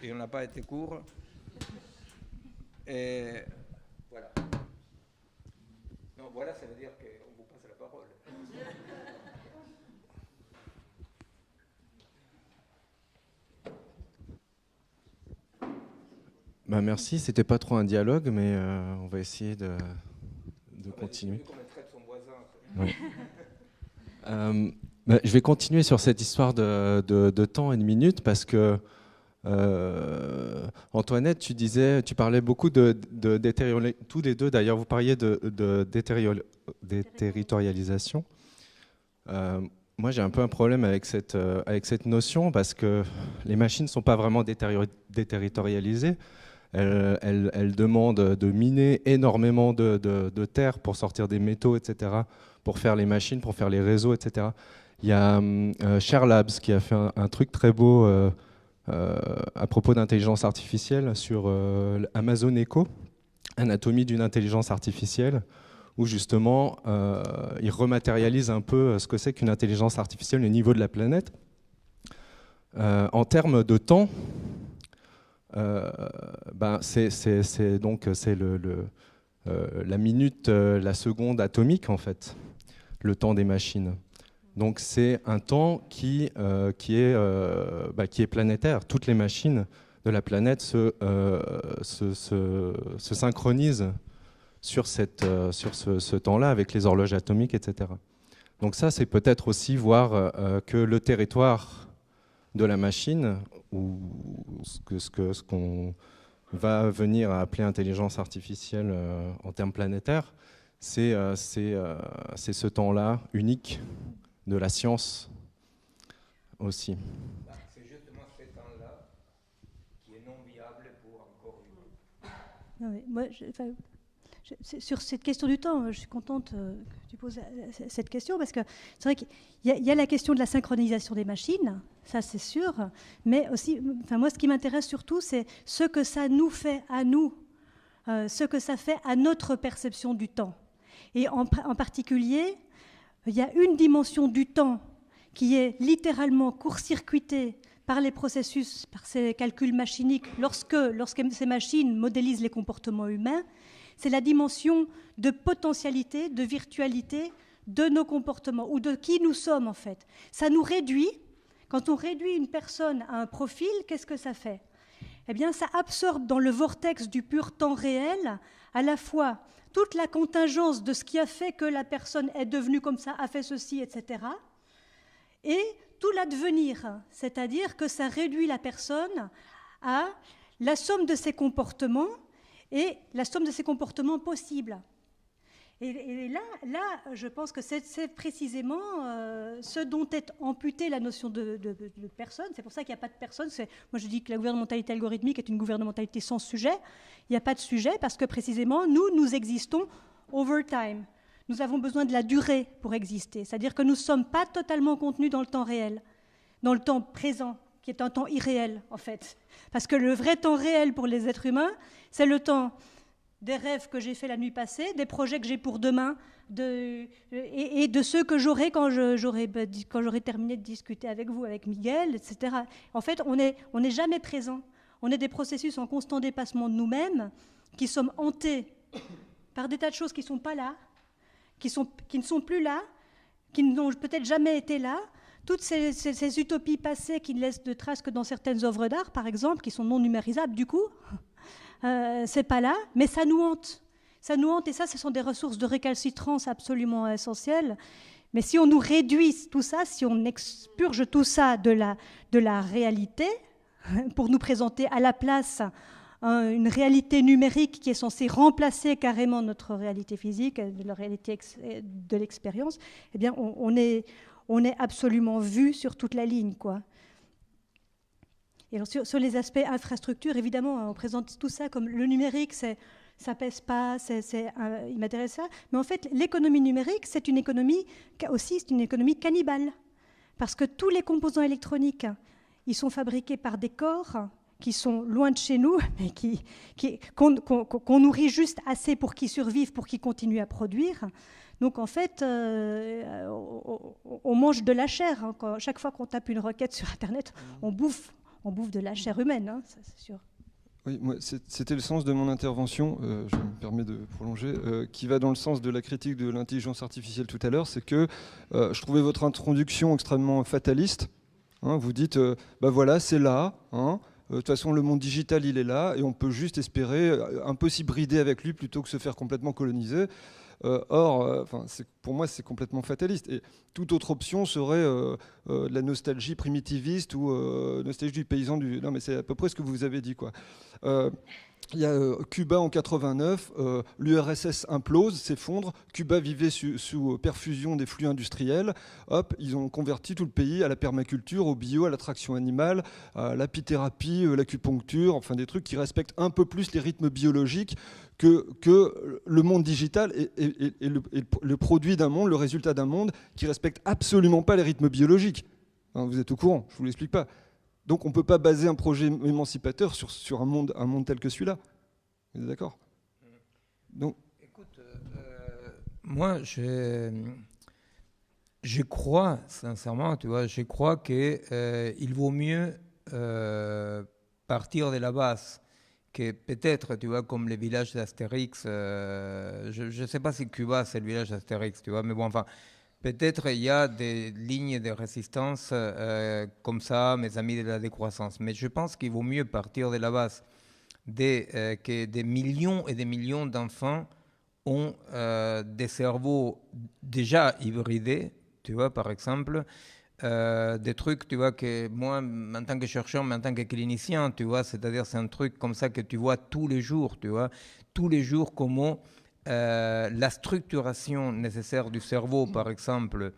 et on n'a pas été court. Et voilà. Non, voilà, ça veut dire qu'on vous passe la parole. Bah merci, c'était pas trop un dialogue, mais on va essayer de continuer. Ouais. Je vais continuer sur cette histoire de temps et de minutes parce que Antoinette, tu parlais beaucoup de tous les deux d'ailleurs, vous parliez de déterritorialisation. Moi, j'ai un peu un problème avec cette notion parce que les machines ne sont pas vraiment déterritorialisées. Elles demandent de miner énormément de terre pour sortir des métaux, etc., pour faire les machines, pour faire les réseaux, etc. Il y a Share Labs qui a fait un truc très beau à propos d'intelligence artificielle sur Amazon Echo, Anatomie d'une intelligence artificielle, où justement il rematérialise un peu ce que c'est qu'une intelligence artificielle au niveau de la planète. En termes de temps, c'est la minute, la seconde atomique en fait, le temps des machines. Donc c'est un temps qui est planétaire. Toutes les machines de la planète se synchronisent sur ce temps-là avec les horloges atomiques, etc. Donc ça, c'est peut-être aussi voir que le territoire de la machine, ou ce qu'on va venir à appeler intelligence artificielle en termes planétaires, c'est ce temps-là unique de la science aussi. C'est justement ce temps-là qui est non viable pour encore une. Non, mais moi, sur cette question du temps, je suis contente que tu poses cette question, parce que c'est vrai qu'il y a la question de la synchronisation des machines, ça c'est sûr, mais aussi, moi ce qui m'intéresse surtout, c'est ce que ça nous fait à nous, ce que ça fait à notre perception du temps. Et en particulier, il y a une dimension du temps qui est littéralement court-circuitée par les processus, par ces calculs machiniques, lorsque ces machines modélisent les comportements humains. C'est la dimension de potentialité, de virtualité de nos comportements, ou de qui nous sommes en fait. Ça nous réduit. Quand on réduit une personne à un profil, qu'est-ce que ça fait ? Eh bien, ça absorbe dans le vortex du pur temps réel à la fois toute la contingence de ce qui a fait que la personne est devenue comme ça, a fait ceci, etc., et tout l'advenir, c'est-à-dire que ça réduit la personne à la somme de ses comportements et la somme de ses comportements possibles. Et là, je pense que c'est précisément ce dont est amputée la notion de personne. C'est pour ça qu'il n'y a pas de personne. Moi, je dis que la gouvernementalité algorithmique est une gouvernementalité sans sujet. Il n'y a pas de sujet parce que précisément, nous existons over time. Nous avons besoin de la durée pour exister. C'est-à-dire que nous ne sommes pas totalement contenus dans le temps réel, dans le temps présent, qui est un temps irréel, en fait. Parce que le vrai temps réel pour les êtres humains, c'est le temps des rêves que j'ai fait la nuit passée, des projets que j'ai pour demain, et de ceux que j'aurai quand j'aurai terminé de discuter avec vous, avec Miguel, etc. En fait, on n'est jamais présent. On est des processus en constant dépassement de nous-mêmes, qui sommes hantés par des tas de choses qui ne sont pas là, qui ne sont plus là, qui n'ont peut-être jamais été là. Toutes ces utopies passées qui ne laissent de traces que dans certaines œuvres d'art, par exemple, qui sont non numérisables du coup, c'est pas là, mais ça nous hante. Ça nous hante, et ça, ce sont des ressources de récalcitrance absolument essentielles. Mais si on nous réduit tout ça, si on expurge tout ça de la réalité, pour nous présenter à la place une réalité numérique qui est censée remplacer carrément notre réalité physique, la réalité de l'expérience, eh bien, on est absolument vu sur toute la ligne, quoi. Et alors sur les aspects infrastructure, évidemment, on présente tout ça comme le numérique, ça pèse pas, il m'intéresse ça. Mais en fait, l'économie numérique, c'est une économie cannibale. Parce que tous les composants électroniques, ils sont fabriqués par des corps qui sont loin de chez nous, mais qu'on nourrit juste assez pour qu'ils survivent, pour qu'ils continuent à produire. Donc en fait, on mange de la chair. Hein. Chaque fois qu'on tape une requête sur Internet, on bouffe de la chair humaine, hein, ça c'est sûr. Oui, moi, c'était le sens de mon intervention, je me permets de prolonger, qui va dans le sens de la critique de l'intelligence artificielle tout à l'heure, c'est que je trouvais votre introduction extrêmement fataliste. Hein, vous dites, voilà, c'est là, hein, de toute façon le monde digital il est là, et on peut juste espérer un peu s'hybrider avec lui plutôt que se faire complètement coloniser. Pour moi, c'est complètement fataliste. Et toute autre option serait de la nostalgie primitiviste ou nostalgie du paysan. Non, mais c'est à peu près ce que vous avez dit, quoi. Il y a Cuba en 89, l'URSS implose, s'effondre. Cuba vivait sous perfusion des flux industriels. Hop, ils ont converti tout le pays à la permaculture, au bio, à l'attraction animale, à l'apithérapie, l'acupuncture, enfin des trucs qui respectent un peu plus les rythmes biologiques que le monde digital est le produit d'un monde, le résultat d'un monde qui respecte absolument pas les rythmes biologiques. Hein, vous êtes au courant, je vous l'explique pas. Donc on ne peut pas baser un projet émancipateur sur un monde tel que celui-là. Vous êtes d'accord ? Donc, écoute, moi je crois sincèrement, tu vois, je crois qu'il vaut mieux partir de la base que peut-être, tu vois, comme les villages d'Astérix, je ne sais pas si Cuba c'est le village d'Astérix, tu vois, mais bon, enfin, peut-être il y a des lignes de résistance comme ça, mes amis de la décroissance. Mais je pense qu'il vaut mieux partir de la base que des millions et des millions d'enfants ont des cerveaux déjà hybridés, tu vois, par exemple, des trucs, tu vois, que moi, en tant que chercheur, mais en tant que clinicien, tu vois, c'est-à-dire c'est un truc comme ça que tu vois tous les jours, tu vois, tous les jours comment la structuration nécessaire du cerveau, par exemple,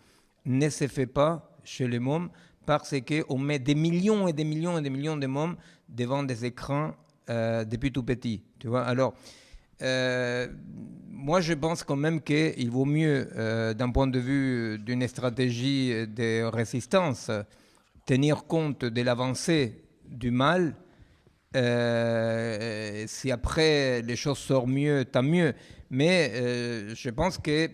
ne se fait pas chez les mômes parce qu'on met des millions et des millions et des millions de mômes devant des écrans depuis tout petit, tu vois. Alors, moi, je pense quand même qu'il vaut mieux, d'un point de vue d'une stratégie de résistance, tenir compte de l'avancée du mal. Si après les choses sortent mieux, tant mieux. Mais je pense que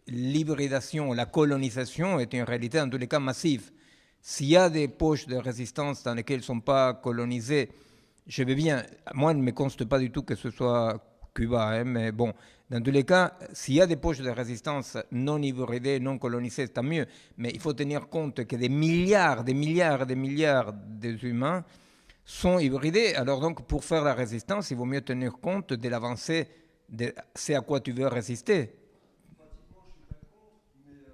l'hybridation, la colonisation est une réalité en tous les cas massive. S'il y a des poches de résistance dans lesquelles ils ne sont pas colonisés, je vais bien. Moi, il ne me conste pas du tout que ce soit Cuba, hein, mais bon, dans tous les cas, s'il y a des poches de résistance non hybridées, non colonisées, tant mieux. Mais il faut tenir compte que des milliards, des milliards, des milliards d'humains sont hybridés. Alors donc, pour faire la résistance, il vaut mieux tenir compte de l'avancée de ce à quoi tu veux résister. Pratiquement, je suis pas contre, mais le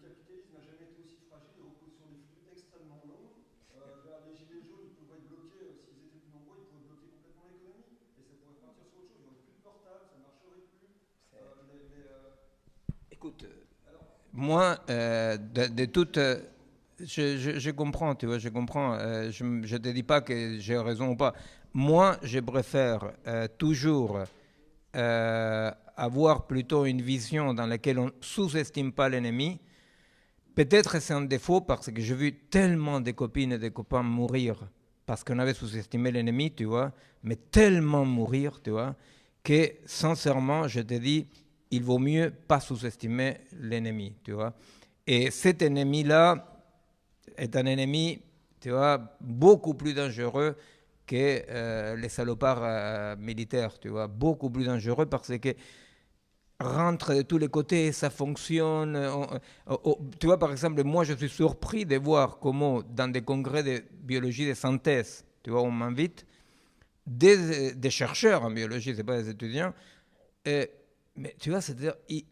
capitalisme n'a jamais été aussi fragile, il repose sur des flux extrêmement longs. Les gilets jaunes, ils pourraient bloquer, s'ils étaient plus nombreux, ils pourraient bloquer complètement l'économie, et ça pourrait partir sur autre chose. Il n'y aurait plus de portable, ça ne marcherait plus. Écoute, moi, de toute... je comprends, tu vois, je comprends. Je ne te dis pas que j'ai raison ou pas. Moi, je préfère toujours avoir plutôt une vision dans laquelle on ne sous-estime pas l'ennemi. Peut-être c'est un défaut parce que j'ai vu tellement de copines et de copains mourir parce qu'on avait sous-estimé l'ennemi, tu vois, mais tellement mourir, tu vois, que sincèrement, je te dis, il vaut mieux pas sous-estimer l'ennemi, tu vois. Et cet ennemi-là est un ennemi, tu vois, beaucoup plus dangereux que les salopards militaires, tu vois, beaucoup plus dangereux parce que rentre de tous les côtés, ça fonctionne. Tu vois, par exemple, moi, je suis surpris de voir comment, dans des congrès de biologie de synthèse, tu vois, on m'invite, des chercheurs en biologie, c'est pas des étudiants, mais tu vois, c'est-à-dire, ils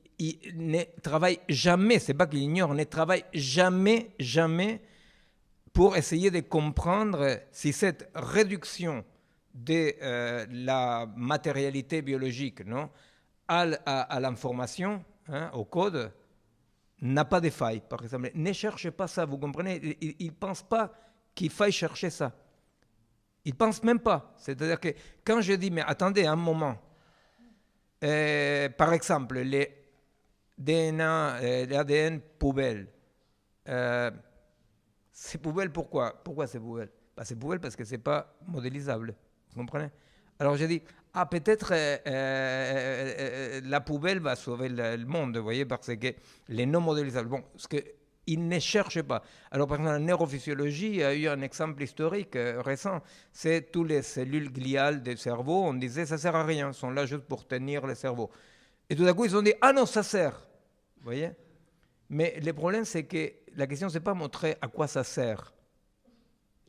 ne travaillent jamais, c'est pas qu'ils ignorent, ne travaillent jamais, jamais pour essayer de comprendre si cette réduction de la matérialité biologique, non, à l'information, hein, au code, n'a pas de faille, par exemple. Ne cherchez pas ça, vous comprenez? Ils ne pensent pas qu'il faille chercher ça. Ils ne pensent même pas. C'est-à-dire que quand je dis, mais attendez un moment, par exemple, les DNA, l'ADN poubelle, c'est poubelle pourquoi? Pourquoi c'est poubelle? C'est poubelle parce que ce n'est pas modélisable. Vous comprenez? Alors j'ai dit, peut-être la poubelle va sauver le monde, vous voyez, parce que les non modélisables, bon, ce qu'ils ne cherchent pas. Alors par exemple, la neurophysiologie, il y a eu un exemple historique récent, c'est toutes les cellules gliales du cerveau, on disait ça ne sert à rien, elles sont là juste pour tenir le cerveau. Et tout d'un coup, ils ont dit, ah non, ça sert, vous voyez. Mais le problème, c'est que la question, ce n'est pas montrer à quoi ça sert.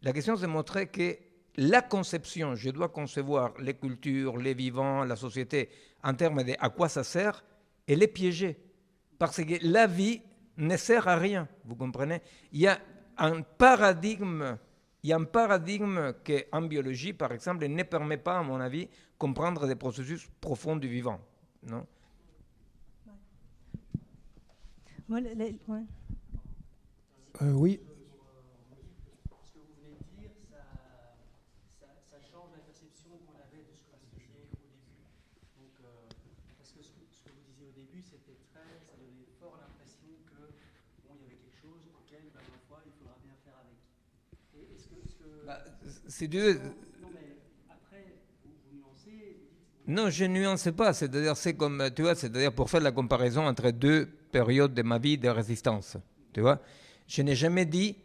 La question, c'est montrer que la conception, je dois concevoir les cultures, les vivants, la société, en termes de à quoi ça sert, elle est piégée. Parce que la vie ne sert à rien, vous comprenez? Il y a un paradigme qui, en biologie, par exemple, ne permet pas, à mon avis, comprendre des processus profonds du vivant. Non? Oui. C'est Dieu. Non, je ne nuance pas. C'est-à-dire, c'est comme, tu vois, c'est-à-dire pour faire la comparaison entre deux périodes de ma vie de résistance. Tu vois, je n'ai jamais dit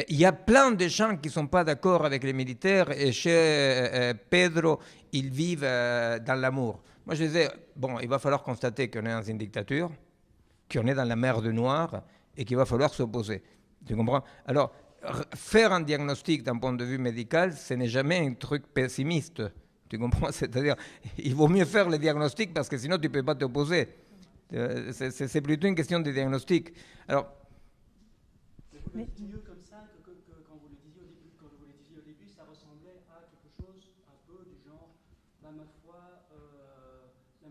il y a plein de gens qui ne sont pas d'accord avec les militaires et chez Pedro, ils vivent dans l'amour. Moi, je disais, bon, il va falloir constater qu'on est dans une dictature, qu'on est dans la mer du Noir et qu'il va falloir s'opposer. Tu comprends? Alors, faire un diagnostic d'un point de vue médical, ce n'est jamais un truc pessimiste. Tu comprends? C'est-à-dire, il vaut mieux faire le diagnostic parce que sinon, tu ne peux pas t'opposer. C'est plutôt une question de diagnostic. Alors, mais mieux comme ça que quand vous le disiez au début, ça ressemblait à quelque chose un peu du genre, bah, ma foi, la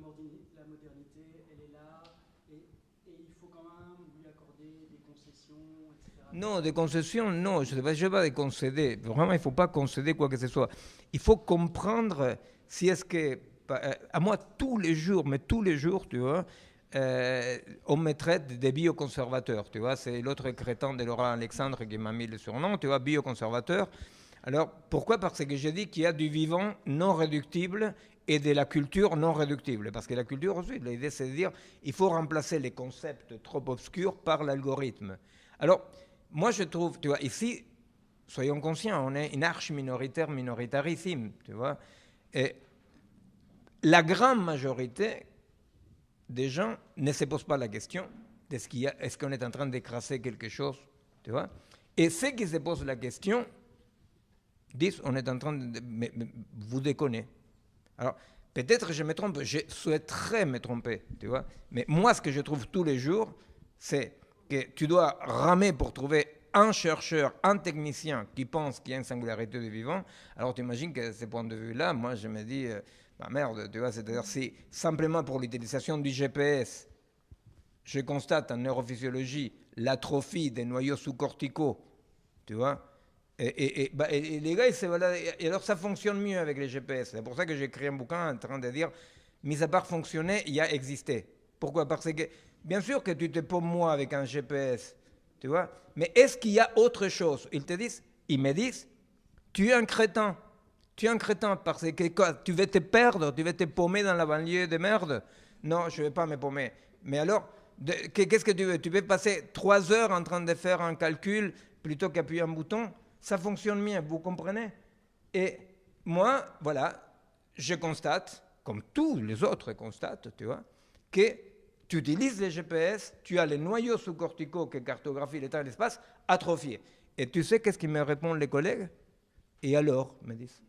modernité, elle est là, et il faut quand même lui accorder des concessions, etc. Non, des concessions, non, je ne vais pas concéder. Vraiment, il ne faut pas concéder quoi que ce soit. Il faut comprendre si est-ce que, à moi, tous les jours, tu vois, on me traite de bioconservateur, tu vois, c'est l'autre crétin de Laurent Alexandre qui m'a mis le surnom, tu vois, bioconservateur. Alors, pourquoi? Parce que j'ai dit qu'il y a du vivant non réductible et de la culture non réductible. Parce que la culture aussi, l'idée c'est de dire il faut remplacer les concepts trop obscurs par l'algorithme. Alors, moi je trouve, tu vois, ici, soyons conscients, on est une arche minoritarissime, tu vois. Et la grande majorité des gens ne se posent pas la question est-ce qu'on est en train d'écraser quelque chose, tu vois. Et ceux qui se posent la question disent on est en train de vous déconner. Alors peut-être que je me trompe, je souhaiterais me tromper, tu vois. Mais moi ce que je trouve tous les jours, c'est que tu dois ramer pour trouver un chercheur, un technicien qui pense qu'il y a une singularité du vivant. Alors tu imagines que ce point de vue-là, moi je me dis bah merde, tu vois, c'est-à-dire si simplement pour l'utilisation du GPS, je constate en neurophysiologie l'atrophie des noyaux sous-corticaux, tu vois, et les gars, et alors ça fonctionne mieux avec les GPS. C'est pour ça que j'ai écrit un bouquin en train de dire, mis à part fonctionner, il y a existé. Pourquoi? Parce que, bien sûr que tu te paumes moi avec un GPS, tu vois, mais est-ce qu'il y a autre chose? Ils me disent, tu es un crétin. Tu es un crétin parce que quoi, tu vas te perdre, tu vas te paumer dans la banlieue de merde. Non, je ne vais pas me paumer. Mais alors, qu'est-ce que tu veux? Tu veux passer 3 heures en train de faire un calcul plutôt qu'appuyer un bouton? Ça fonctionne mieux, vous comprenez? Et moi, voilà, je constate, comme tous les autres constatent, tu vois, que tu utilises les GPS, tu as les noyaux sous-corticaux qui cartographient le temps et l'espace atrophiés. Et tu sais qu'est-ce qu'ils me répondent les collègues? Et alors, me disent.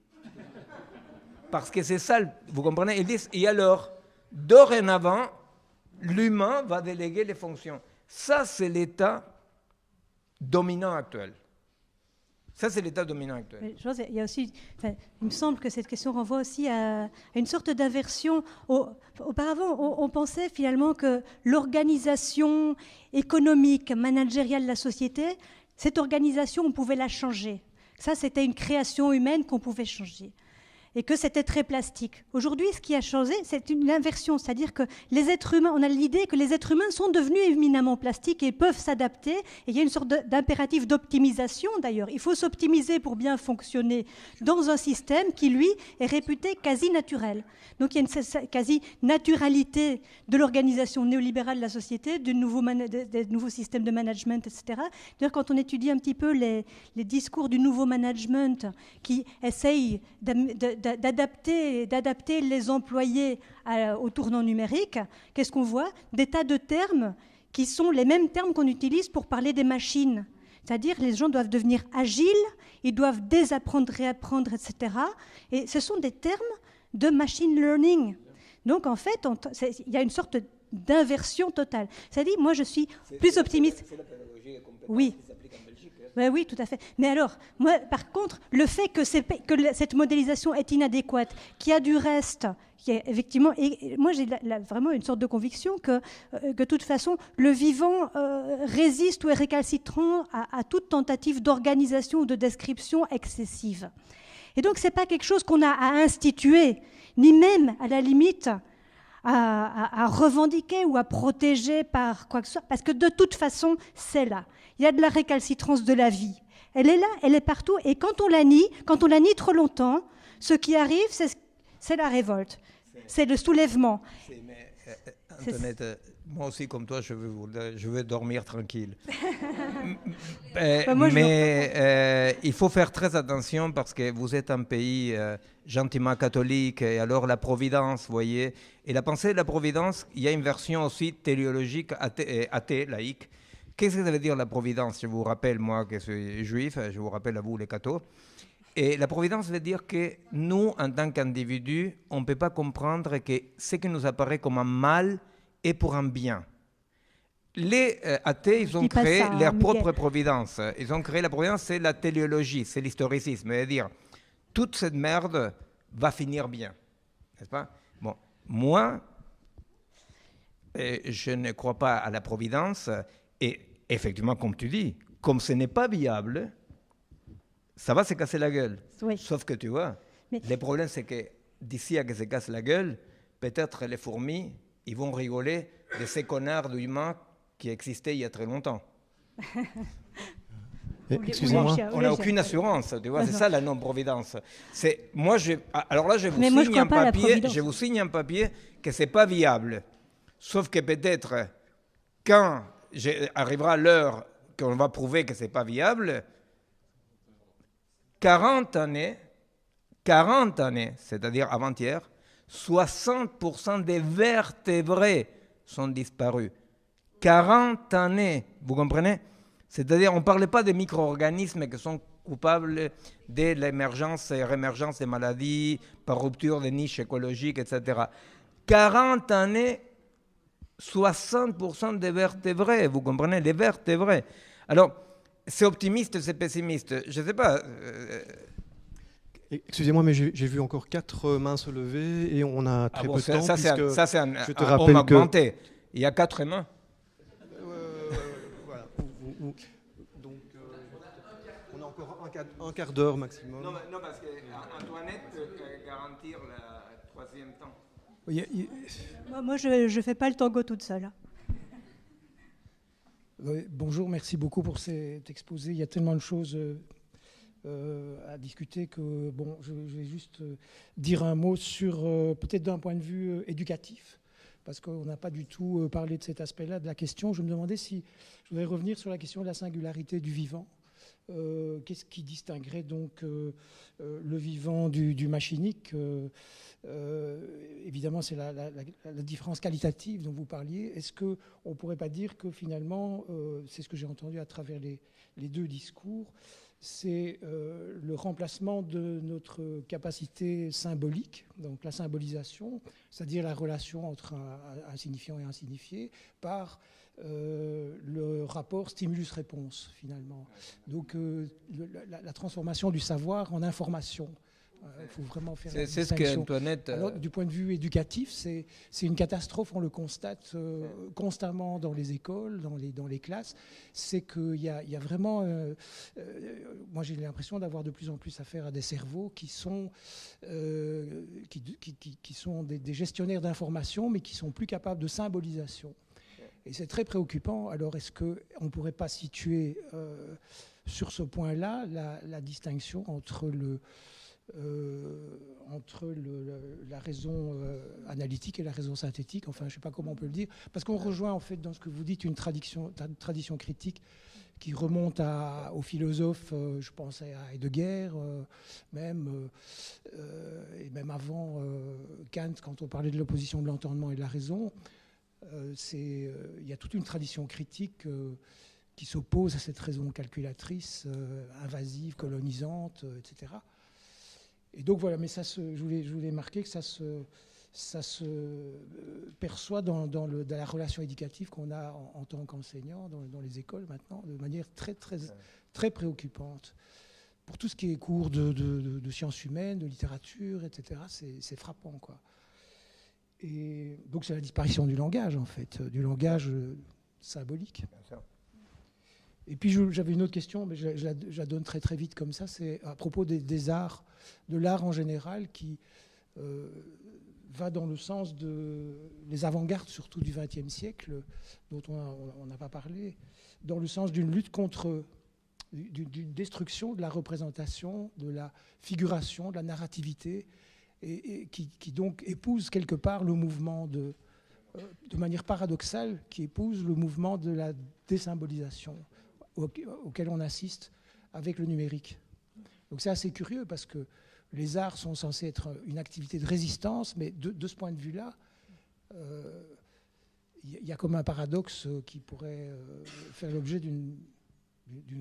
Parce que c'est ça, vous comprenez? Ils disent, et alors, dorénavant, l'humain va déléguer les fonctions. Ça, c'est l'état dominant actuel. Ça, c'est l'état dominant actuel. Il y a aussi, il me semble que cette question renvoie aussi à une sorte d'aversion. Auparavant, on pensait finalement que l'organisation économique, managériale de la société, cette organisation, on pouvait la changer. Ça, c'était une création humaine qu'on pouvait changer. Et que c'était très plastique. Aujourd'hui, ce qui a changé, c'est une inversion, c'est-à-dire que les êtres humains, on a l'idée que les êtres humains sont devenus éminemment plastiques et peuvent s'adapter. Et il y a une sorte d'impératif d'optimisation, d'ailleurs. Il faut s'optimiser pour bien fonctionner dans un système qui, lui, est réputé quasi naturel. Donc il y a une quasi-naturalité de l'organisation néolibérale de la société, des nouveaux systèmes de management, etc. D'ailleurs, quand on étudie un petit peu les discours du nouveau management qui essayent d'adapter les employés au tournant numérique, qu'est-ce qu'on voit? Des tas de termes qui sont les mêmes termes qu'on utilise pour parler des machines. C'est-à-dire les gens doivent devenir agiles, ils doivent désapprendre, réapprendre, etc. Et ce sont des termes de machine learning. Donc en fait, il y a une sorte d'inversion totale. C'est-à-dire, moi je suis plus optimiste. C'est la pédagogie des compétences oui. qui s'applique en Belgique. Ben oui, tout à fait. Mais alors, moi, par contre, le fait que cette modélisation est inadéquate, qu'il y a du reste, qui est effectivement, et moi j'ai vraiment une sorte de conviction que de toute façon, le vivant résiste ou est récalcitrant à toute tentative d'organisation ou de description excessive. Et donc, ce n'est pas quelque chose qu'on a à instituer, ni même, à la limite, à revendiquer ou à protéger par quoi que ce soit, parce que de toute façon, c'est là. Il y a de la récalcitrance de la vie. Elle est là, elle est partout, et quand on la nie trop longtemps, ce qui arrive, c'est la révolte, c'est le soulèvement. Antoinette, moi aussi, comme toi, je veux dormir tranquille. Moi, mais il faut faire très attention parce que vous êtes un pays gentiment catholique, et alors la providence, vous voyez. Et la pensée de la providence, il y a une version aussi téléologique, athée, laïque. Qu'est-ce que ça veut dire la providence? Je vous rappelle, moi, que je suis juif, je vous rappelle à vous, les cathos. Et la providence veut dire que nous, en tant qu'individus, on ne peut pas comprendre que ce qui nous apparaît comme un mal est pour un bien. Les athées, ils ont créé leur propre providence. Ils ont créé la providence, c'est la téléologie, c'est l'historicisme. C'est-à-dire, toute cette merde va finir bien. N'est-ce pas? Bon, moi, je ne crois pas à la providence. Et effectivement, comme tu dis, comme ce n'est pas viable, ça va se casser la gueule. Oui. Sauf que tu vois, le problème, c'est que d'ici à que se casse la gueule, peut-être les fourmis, ils vont rigoler de ces connards d'humains qui existaient il y a très longtemps. Excusez-moi. On n'a aucune assurance, tu vois, c'est ça la non-providence. Alors là, je vous signe un papier que ce n'est pas viable. Sauf que peut-être, quand arrivera l'heure qu'on va prouver que ce n'est pas viable, 40 années, c'est-à-dire avant-hier, 60% des vertébrés sont disparus. 40 années, vous comprenez? C'est-à-dire, on ne parlait pas des micro-organismes qui sont coupables de l'émergence et réémergence des maladies par rupture des niches écologiques, etc. 40 années, 60% des vertébrés, vous comprenez? Les vertébrés. Alors, c'est optimiste, c'est pessimiste. Je ne sais pas. Excusez-moi, mais j'ai vu encore 4 mains se lever et on a très peu de temps. Ça, c'est un homme augmenté. Il y a 4 mains. Voilà. Donc, on a encore un quart d'heure maximum. Non, parce qu'Antoinette peut garantir le 3e temps. Moi, je ne fais pas le tango toute seule. Bonjour, merci beaucoup pour cet exposé. Il y a tellement de choses à discuter que je vais juste dire un mot sur, peut-être d'un point de vue éducatif, parce qu'on n'a pas du tout parlé de cet aspect-là de la question. Je me demandais si je voudrais revenir sur la question de la singularité du vivant. Qu'est-ce qui distinguerait donc le vivant du machinique? Évidemment, c'est la différence qualitative dont vous parliez. Est-ce qu'on ne pourrait pas dire que finalement, c'est ce que j'ai entendu à travers les deux discours, c'est le remplacement de notre capacité symbolique, donc la symbolisation, c'est-à-dire la relation entre un signifiant et un signifié, par le rapport stimulus-réponse, finalement. Donc, la transformation du savoir en information. Il faut vraiment faire la distinction. C'est ce qu'Antoinette... Alors, du point de vue éducatif, c'est une catastrophe, on le constate constamment dans les écoles, dans les classes. C'est qu'il y a vraiment... moi, j'ai l'impression d'avoir de plus en plus affaire à des cerveaux qui sont des gestionnaires d'informations, mais qui sont plus capables de symbolisation. Et c'est très préoccupant. Alors, est-ce qu'on ne pourrait pas situer sur ce point-là la distinction entre la raison analytique et la raison synthétique, enfin, je ne sais pas comment on peut le dire, parce qu'on rejoint en fait dans ce que vous dites une tradition critique qui remonte aux philosophes, je pense à Heidegger, et même avant Kant, quand on parlait de l'opposition de l'entendement et de la raison. Il y a toute une tradition critique qui s'oppose à cette raison calculatrice, invasive, colonisante, etc. Et donc voilà, mais je voulais marquer que ça se perçoit dans la relation éducative qu'on a en tant qu'enseignant dans les écoles maintenant, de manière très, très, très préoccupante. Pour tout ce qui est cours de sciences humaines, de littérature, etc., c'est frappant, quoi. Et donc c'est la disparition du langage, en fait, du langage symbolique. Et puis j'avais une autre question, mais je la donne très très vite comme ça, c'est à propos des arts, de l'art en général, qui va dans le sens des avant-gardes, surtout du XXe siècle, dont on n'a pas parlé, dans le sens d'une lutte contre, d'une destruction de la représentation, de la figuration, de la narrativité, et qui donc épouse quelque part le mouvement de manière paradoxale, qui épouse le mouvement de la désymbolisation auquel on assiste avec le numérique. Donc c'est assez curieux parce que les arts sont censés être une activité de résistance, mais de ce point de vue-là, il y a comme un paradoxe qui pourrait faire l'objet d'une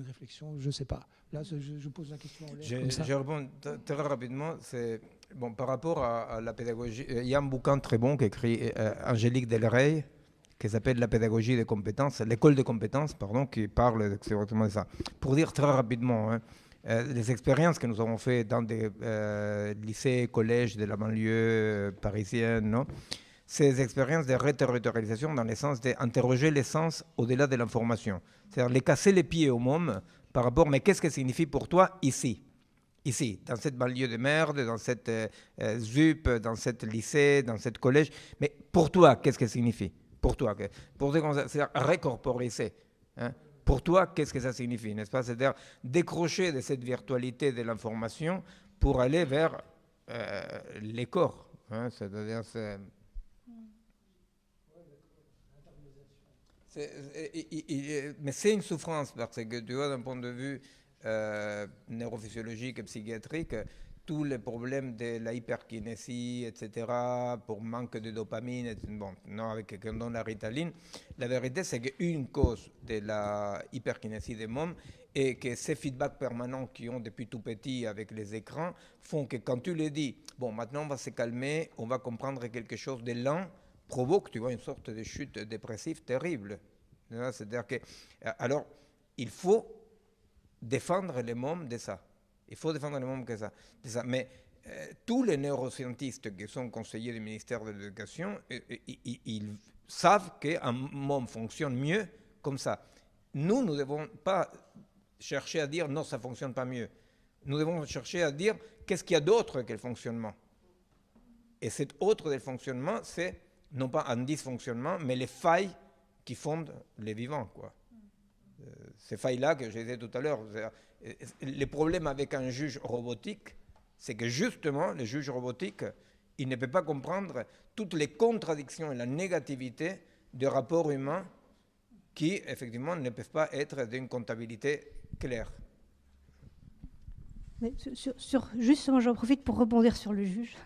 réflexion, je ne sais pas. Là, je pose la question en l'air comme ça. Je réponds très rapidement. Bon, par rapport à la pédagogie, il y a un bouquin très bon qu'écrit Angélique Delray, qui s'appelle La pédagogie des compétences, l'école des compétences, pardon, qui parle exactement de ça. Pour dire très rapidement, les expériences que nous avons faites dans des lycées, collèges de la banlieue parisienne, non, ces expériences de reterritorialisation dans le sens d'interroger les sens au-delà de l'information. C'est-à-dire les casser les pieds au môme par rapport, mais qu'est-ce que signifie pour toi ici ? Ici, dans cette banlieue de merde, dans cette ZUP, dans cette lycée, dans cette collège. Mais pour toi, qu'est-ce que signifie ? Pour toi, c'est-à-dire récorporiser. Hein ? Pour toi, qu'est-ce que ça signifie, n'est-ce pas ? C'est-à-dire décrocher de cette virtualité de l'information pour aller vers les corps. Hein ? C'est-à-dire, mais c'est une souffrance parce que tu vois, d'un point de vue neurophysiologique et psychiatrique, tous les problèmes de la hyperkinésie, etc., pour manque de dopamine, bon, non, avec quelqu'un donne la ritaline, la vérité c'est qu'une cause de la hyperkinésie des mômes est que ces feedbacks permanents qu'ils ont depuis tout petit avec les écrans font que quand tu les dis, bon, maintenant on va se calmer, on va comprendre quelque chose de lent, provoque, tu vois, une sorte de chute dépressive terrible. C'est-à-dire que, alors, il faut défendre les mômes de ça. Il faut défendre les mômes de ça. Mais tous les neuroscientistes qui sont conseillers du ministère de l'Éducation, ils savent qu'un môme fonctionne mieux comme ça. Nous ne devons pas chercher à dire non, ça ne fonctionne pas mieux. Nous devons chercher à dire qu'est-ce qu'il y a d'autre que le fonctionnement. Et cet autre des fonctionnements, c'est non pas un dysfonctionnement, mais les failles qui fondent les vivants, quoi. Ces failles-là que j'ai dit tout à l'heure. Le problème avec un juge robotique, c'est que justement, le juge robotique, il ne peut pas comprendre toutes les contradictions et la négativité des rapports humains qui, effectivement, ne peuvent pas être d'une comptabilité claire. Mais justement, j'en profite pour rebondir sur le juge.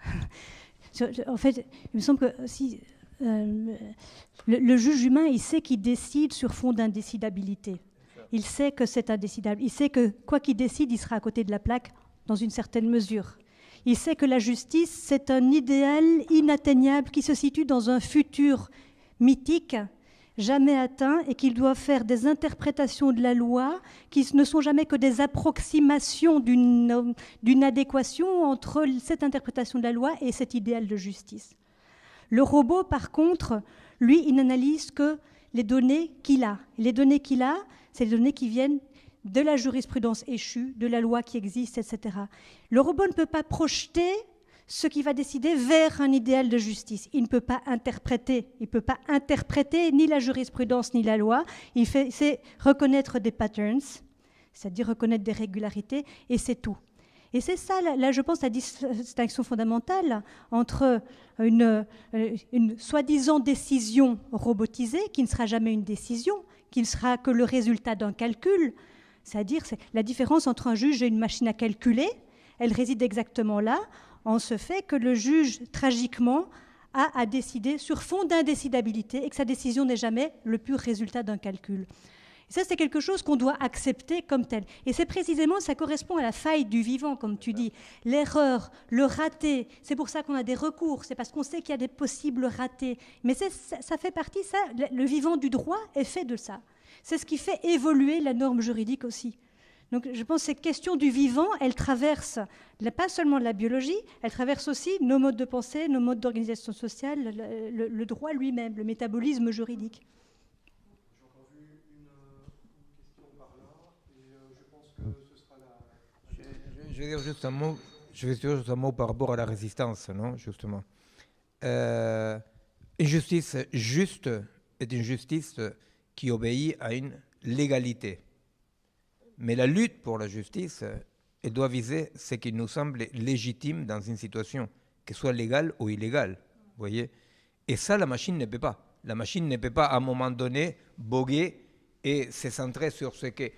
En fait, il me semble que si le juge humain, il sait qu'il décide sur fond d'indécidabilité. Il sait que c'est indécidable. Il sait que quoi qu'il décide, il sera à côté de la plaque dans une certaine mesure. Il sait que la justice, c'est un idéal inatteignable qui se situe dans un futur mythique, jamais atteint, et qu'il doit faire des interprétations de la loi qui ne sont jamais que des approximations d'une adéquation entre cette interprétation de la loi et cet idéal de justice. Le robot, par contre, lui, il n'analyse que les données qu'il a. Les données qu'il a, c'est les données qui viennent de la jurisprudence échue, de la loi qui existe, etc. Le robot ne peut pas projeter ce qui va décider vers un idéal de justice. Il ne peut pas interpréter. Il ne peut pas interpréter ni la jurisprudence ni la loi. C'est reconnaître des patterns, c'est-à-dire reconnaître des régularités, et c'est tout. Et c'est ça, là, je pense, la distinction fondamentale entre une soi-disant décision robotisée, qui ne sera jamais une décision, qui ne sera que le résultat d'un calcul. C'est-à-dire, la différence entre un juge et une machine à calculer, elle réside exactement là, en ce fait que le juge, tragiquement, a à décider sur fond d'indécidabilité et que sa décision n'est jamais le pur résultat d'un calcul. Et ça, c'est quelque chose qu'on doit accepter comme tel. Et c'est précisément, ça correspond à la faille du vivant, comme tu dis. L'erreur, le raté, c'est pour ça qu'on a des recours, c'est parce qu'on sait qu'il y a des possibles ratés. Mais ça fait partie, ça, le vivant du droit est fait de ça. C'est ce qui fait évoluer la norme juridique aussi. Donc je pense que cette question du vivant, elle traverse pas seulement la biologie, elle traverse aussi nos modes de pensée, nos modes d'organisation sociale, le droit lui-même, le métabolisme juridique. J'ai encore vu une question par là, et je pense que ce sera la... Je vais dire juste un mot. Je vais dire juste un mot par rapport à la résistance, non, justement. Une justice juste est une justice qui obéit à une légalité. Mais la lutte pour la justice, elle doit viser ce qui nous semble légitime dans une situation, qu'elle soit légale ou illégale. Vous voyez ? Et ça, la machine ne peut pas. La machine ne peut pas, à un moment donné, boguer et se centrer sur ce qui,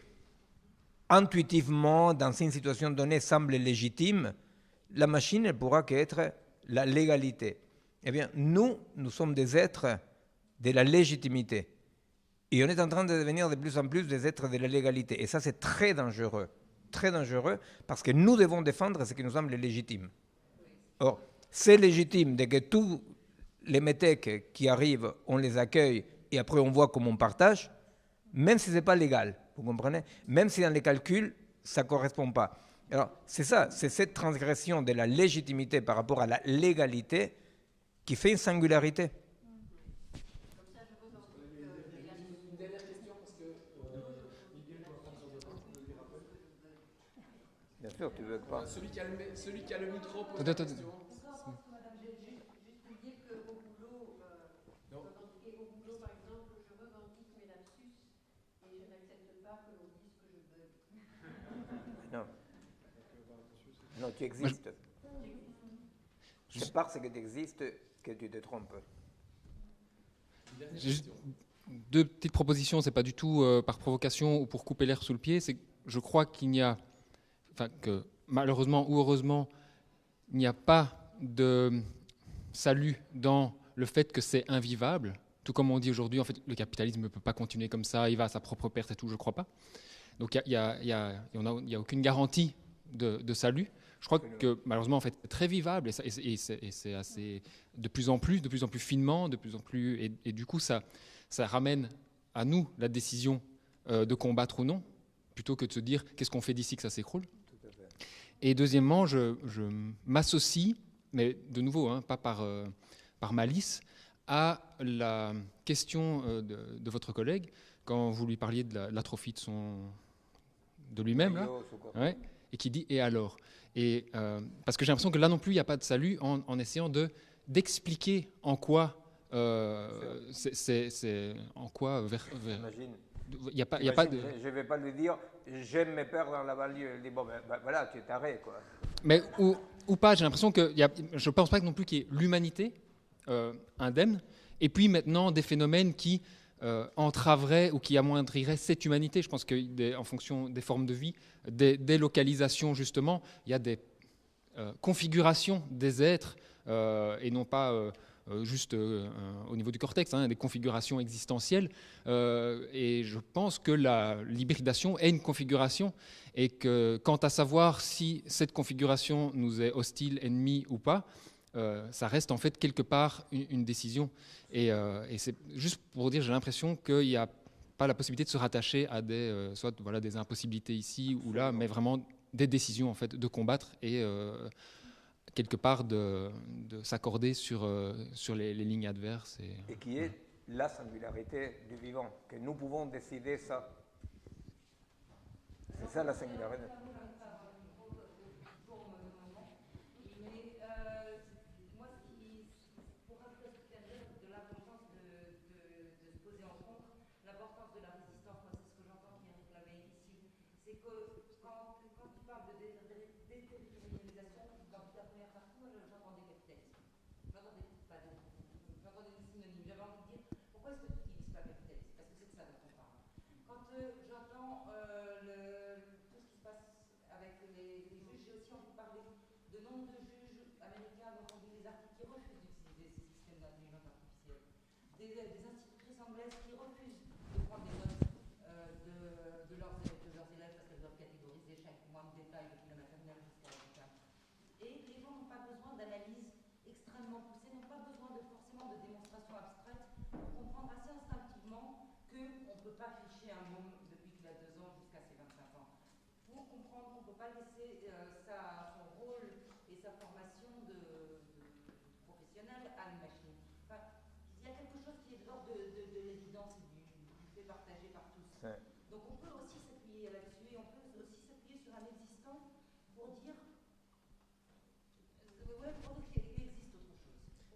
intuitivement, dans une situation donnée, semble légitime. La machine ne pourra qu'être la légalité. Eh bien, nous sommes des êtres de la légitimité. Et on est en train de devenir de plus en plus des êtres de la légalité. Et ça, c'est très dangereux, parce que nous devons défendre ce qui nous semble légitime. Or, c'est légitime dès que tous les métèques qui arrivent, on les accueille et après on voit comment on partage, même si ce n'est pas légal, vous comprenez? Même si dans les calculs, ça ne correspond pas. Alors, c'est ça, c'est cette transgression de la légitimité par rapport à la légalité qui fait une singularité. Bien sûr, tu veux pas. Celui qui a le micro pose Attends. la question. Non, tu existes. C'est parce que tu existes que tu te trompes. J'ai juste deux petites propositions, c'est pas du tout par provocation ou pour couper l'air sous le pied, c'est que je crois qu'il n'y a, enfin que malheureusement ou heureusement, il n'y a pas de salut dans le fait que c'est invivable, tout comme on dit aujourd'hui, en fait, le capitalisme ne peut pas continuer comme ça, il va à sa propre perte et tout, je crois pas. Donc il y a aucune garantie de salut. Je crois que malheureusement, en fait, c'est très vivable et c'est assez de plus en plus finement, de plus en plus, et du coup, ça ramène à nous la décision de combattre ou non, plutôt que de se dire qu'est-ce qu'on fait d'ici que ça s'écroule. Et deuxièmement, je m'associe, mais de nouveau, pas par malice, à la question de votre collègue quand vous lui parliez de l'atrophie de lui-même, là, ouais, et qui dit « et alors ?» Et parce que j'ai l'impression que là non plus, il n'y a pas de salut en essayant d'expliquer en quoi c'est en quoi il y a pas de. Je ne vais pas lui dire j'aime mes pères dans la banlieue. Il dit bon ben voilà, tu es taré quoi. Mais ou pas, j'ai l'impression que je pense pas non plus qu'il y ait l'humanité indemne et puis maintenant des phénomènes qui entraveraient ou qui amoindriraient cette humanité. Je pense qu'en fonction des formes de vie, des localisations justement, il y a des configurations des êtres et non pas juste au niveau du cortex, des configurations existentielles. Et je pense que l'hybridation est une configuration et que quant à savoir si cette configuration nous est hostile, ennemie ou pas, ça reste en fait quelque part une décision. Et c'est juste pour dire, j'ai l'impression qu'il n'y a pas la possibilité de se rattacher à soit des impossibilités ici ou là, mais vraiment des décisions en fait de combattre et quelque part de s'accorder sur les lignes adverses. Et qui est la singularité du vivant, que nous pouvons décider ça. C'est ça la singularité.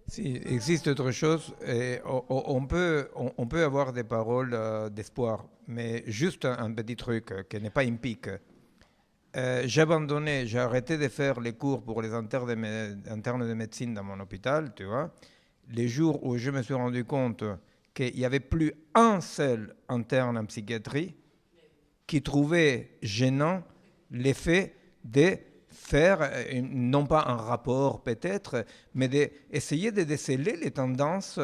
S'il existe autre chose, et on peut avoir des paroles d'espoir, mais juste un petit truc qui n'est pas une pique. J'ai arrêté de faire les cours pour les internes de médecine dans mon hôpital, tu vois. les jours où je me suis rendu compte qu'il n'y avait plus un seul interne en psychiatrie qui trouvait gênant l'effet de faire, non pas un rapport peut-être, mais d'essayer de déceler les tendances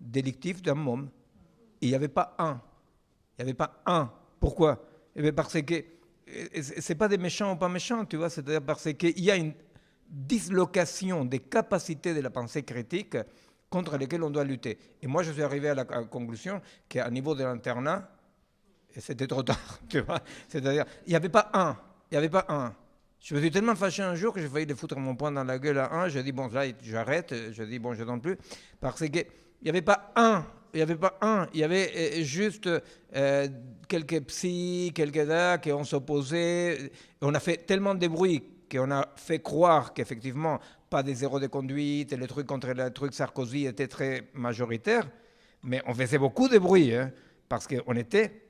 délictives d'un môme. Il n'y avait pas un. Il n'y avait pas un. Pourquoi? Eh bien parce que ce n'est pas des méchants ou pas méchants, tu vois, c'est-à-dire parce qu'il y a une dislocation des capacités de la pensée critique contre lesquelles on doit lutter. Et moi, je suis arrivé à la conclusion qu'à niveau de l'internat, et c'était trop tard, tu vois, c'est-à-dire, il n'y avait pas un. Il n'y avait pas un. Je me suis tellement fâché un jour que j'ai failli de foutre mon poing dans la gueule à un. J'ai dit, bon, là, j'arrête. Je dis, bon, je ne donne plus. Parce qu'il n'y avait pas un. Il n'y avait pas un. Il y avait juste quelques psys, quelques gars qui ont s'opposé. On a fait tellement de bruit qu'on a fait croire qu'effectivement, pas des zéros de conduite, et le truc contre le truc Sarkozy était très majoritaire. Mais on faisait beaucoup de bruit, hein, parce qu'on était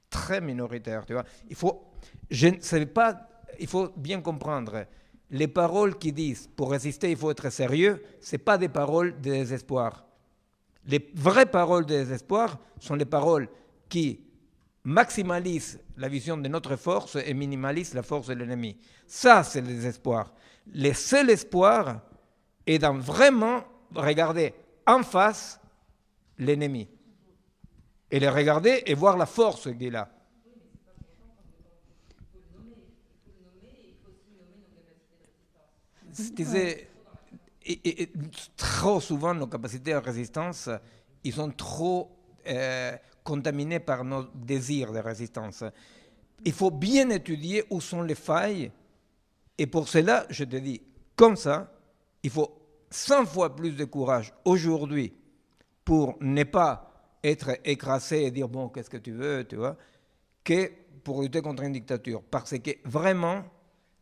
très minoritaire. Tu vois. Il faut bien comprendre, les paroles qui disent pour résister il faut être sérieux, ce n'est pas des paroles de désespoir. Les vraies paroles de désespoir sont les paroles qui maximalisent la vision de notre force et minimalisent la force de l'ennemi. Ça, c'est le désespoir. Le seul espoir est d'en vraiment regarder en face l'ennemi. Et le regarder et voir la force qu'il a. Et trop souvent, nos capacités de résistance, ils sont trop contaminés par nos désirs de résistance. Il faut bien étudier où sont les failles. Et pour cela, je te dis, comme ça, il faut 100 fois plus de courage aujourd'hui pour ne pas être écrasé et dire, bon, qu'est-ce que tu veux, tu vois, que pour lutter contre une dictature. Parce que vraiment,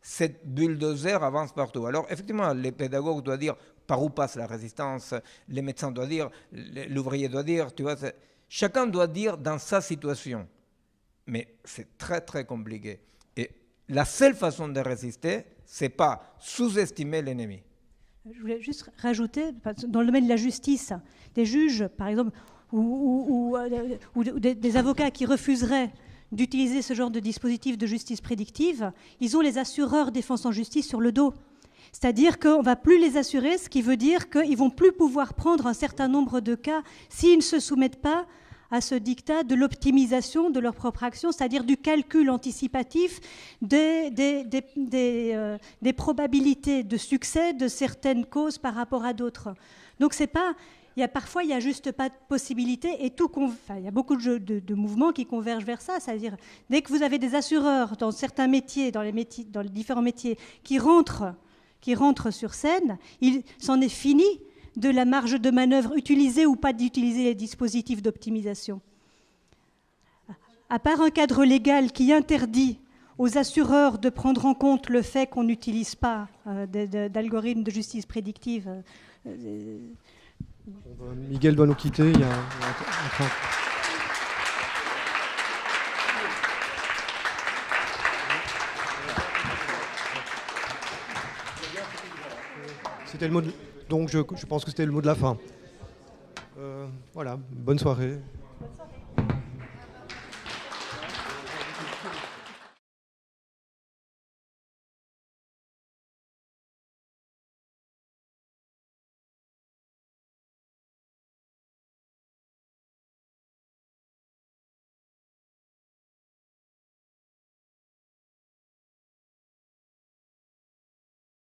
cette bulldozer avance partout. Alors, effectivement, les pédagogues doivent dire par où passe la résistance, les médecins doivent dire, l'ouvrier doit dire, tu vois, chacun doit dire dans sa situation. Mais c'est très, très compliqué. Et la seule façon de résister, c'est pas sous-estimer l'ennemi. Je voulais juste rajouter, dans le domaine de la justice, des juges, par exemple, ou des avocats qui refuseraient d'utiliser ce genre de dispositif de justice prédictive, ils ont les assureurs défense en justice sur le dos. C'est-à-dire qu'on ne va plus les assurer, ce qui veut dire qu'ils ne vont plus pouvoir prendre un certain nombre de cas s'ils ne se soumettent pas à ce diktat de l'optimisation de leur propre action, c'est-à-dire du calcul anticipatif des probabilités de succès de certaines causes par rapport à d'autres. Donc c'est pas... Parfois, il n'y a juste pas de possibilité et il y a beaucoup de mouvements qui convergent vers ça. C'est-à-dire, dès que vous avez des assureurs dans certains métiers, dans les différents métiers, qui rentrent sur scène, il s'en est fini de la marge de manœuvre utilisée ou pas d'utiliser les dispositifs d'optimisation. À part un cadre légal qui interdit aux assureurs de prendre en compte le fait qu'on n'utilise pas d'algorithmes de justice prédictive, Miguel doit nous quitter. Il y a un train. C'était le mot donc je pense que c'était le mot de la fin. Voilà, bonne soirée. Bonne soirée.